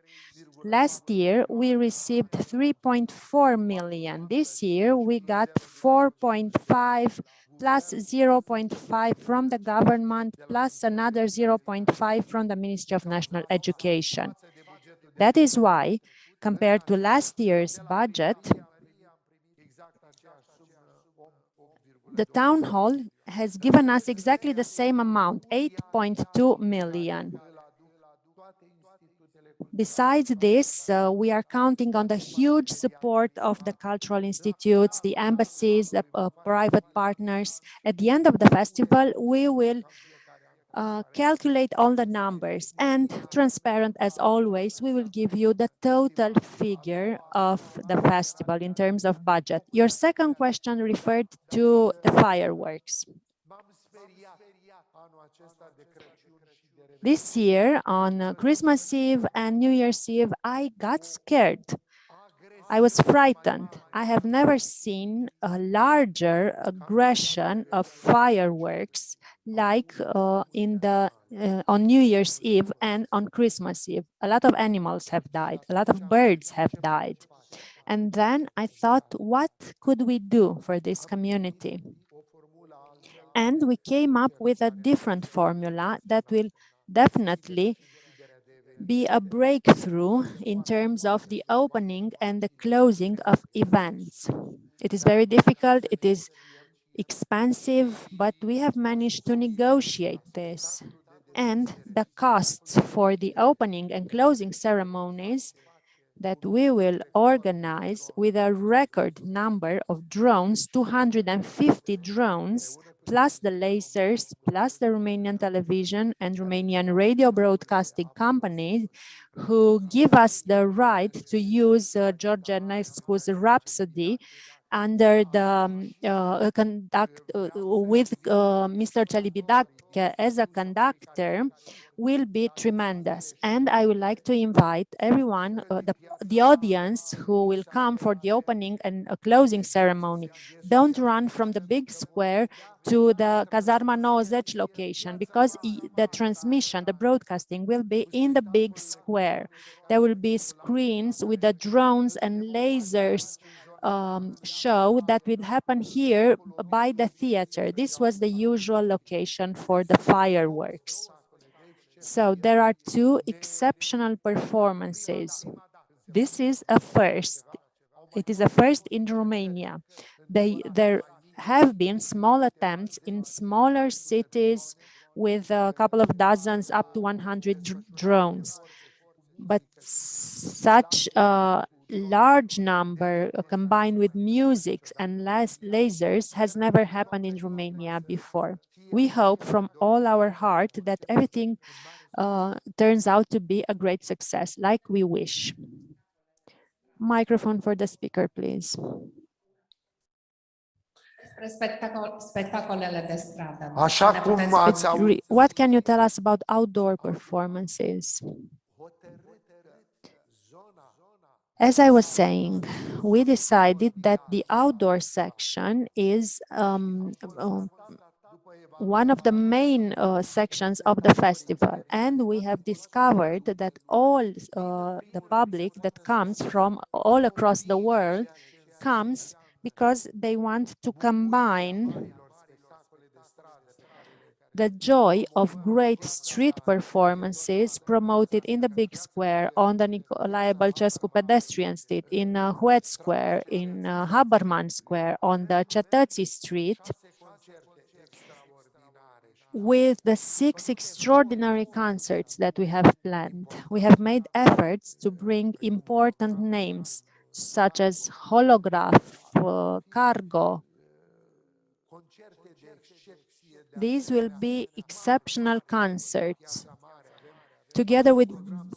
[SPEAKER 5] Last year, we received 3.4 million. This year, we got 4.5 plus 0.5 from the government, plus another 0.5 from the Ministry of National Education. That is why, compared to last year's budget, the town hall has given us exactly the same amount, 8.2 million. Besides this, we are counting on the huge support of the cultural institutes, the embassies, the private partners. At the end of the festival, we will calculate all the numbers, and transparent as always, we will give you the total figure of the festival in terms of budget. Your second question referred to the fireworks. This year, on Christmas Eve and New Year's Eve, I got scared. I was frightened. I have never seen a larger aggression of fireworks like on New Year's Eve and on Christmas Eve. A lot of animals have died. A lot of birds have died. And then I thought, what could we do for this community? And we came up with a different formula that will definitely be a breakthrough in terms of the opening and the closing of events. It is very difficult, it is expensive, but we have managed to negotiate this. And the costs for the opening and closing ceremonies that we will organize with a record number of drones, 250 drones, plus the lasers, plus the Romanian television and Romanian radio broadcasting companies who give us the right to use George Enescu's Rhapsody under the with Mr. Celibidache as a conductor will be tremendous. And I would like to invite everyone, the audience who will come for the opening and closing ceremony. Don't run from the big square to the Cazarma 90 location, because the transmission, the broadcasting will be in the big square. There will be screens with the drones and lasers show that will happen here by the theater. This was the usual location for the fireworks. So there are two exceptional performances. This is a first. It is a first in Romania. There have been small attempts in smaller cities with a couple of dozens up to 100 drones. But such a large number combined with music and lasers has never happened in Romania before. We hope from all our heart that everything turns out to be a great success, like we wish. Microphone for the speaker, please. What can you tell us about outdoor performances? As I was saying, we decided that the outdoor section is one of the main sections of the festival, and we have discovered that all the public that comes from all across the world comes because they want to combine the joy of great street performances promoted in the big square, on the Nicolae Bălcescu pedestrian street, in Huet Square, in Haberman Square, on the Cetății Street, with the 6 extraordinary concerts that we have planned. We have made efforts to bring important names such as Holograph, Cargo. These will be exceptional concerts, together with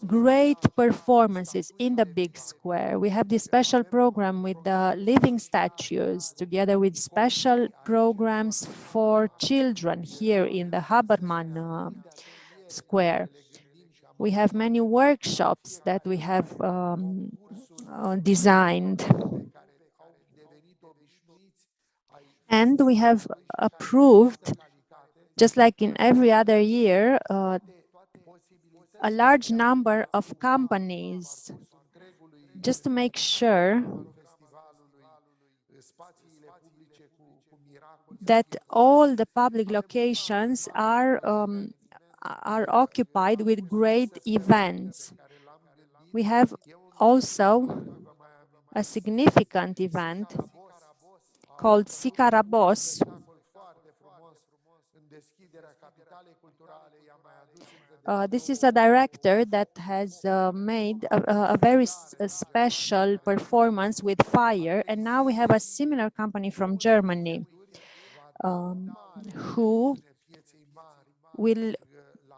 [SPEAKER 5] great performances in the big square. We have this special program with the living statues, together with special programs for children here in the Haberman Square. We have many workshops that we have designed. And we have approved, just like in every other year, a large number of companies, just to make sure that all the public locations are occupied with great events. We have also a significant event called Sicarabos. This is a director that has made a very special performance with fire, and now we have a similar company from Germany who will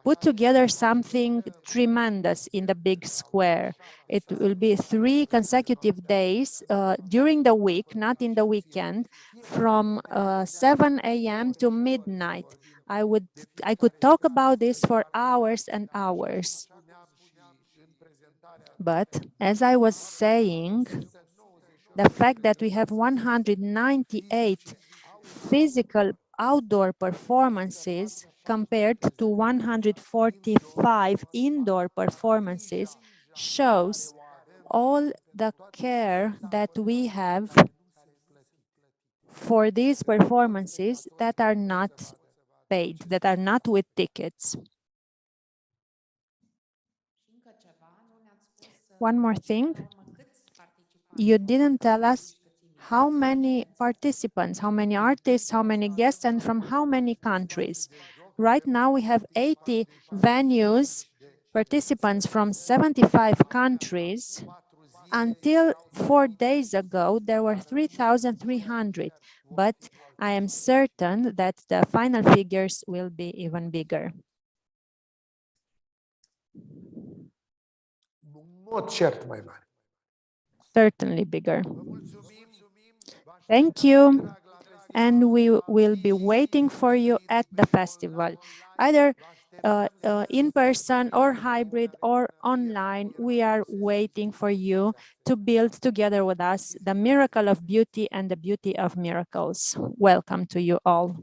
[SPEAKER 5] put together something tremendous in the big square. It will be 3 consecutive days during the week, not in the weekend, from 7 a.m. to midnight. I could talk about this for hours and hours. But as I was saying, the fact that we have 198 physical outdoor performances compared to 145 indoor performances shows all the care that we have for these performances that are not paid, that are not with tickets. One more thing, you didn't tell us how many participants, how many artists, how many guests, and from how many countries. Right now we have 80 venues, participants from 75 countries. Until 4 days ago, there were 3,300, but I am certain that the final figures will be even bigger. Certainly bigger. Thank you. And we will be waiting for you at the festival, either in person or hybrid or online. We are waiting for you to build together with us the miracle of beauty and the beauty of miracles. Welcome to you all.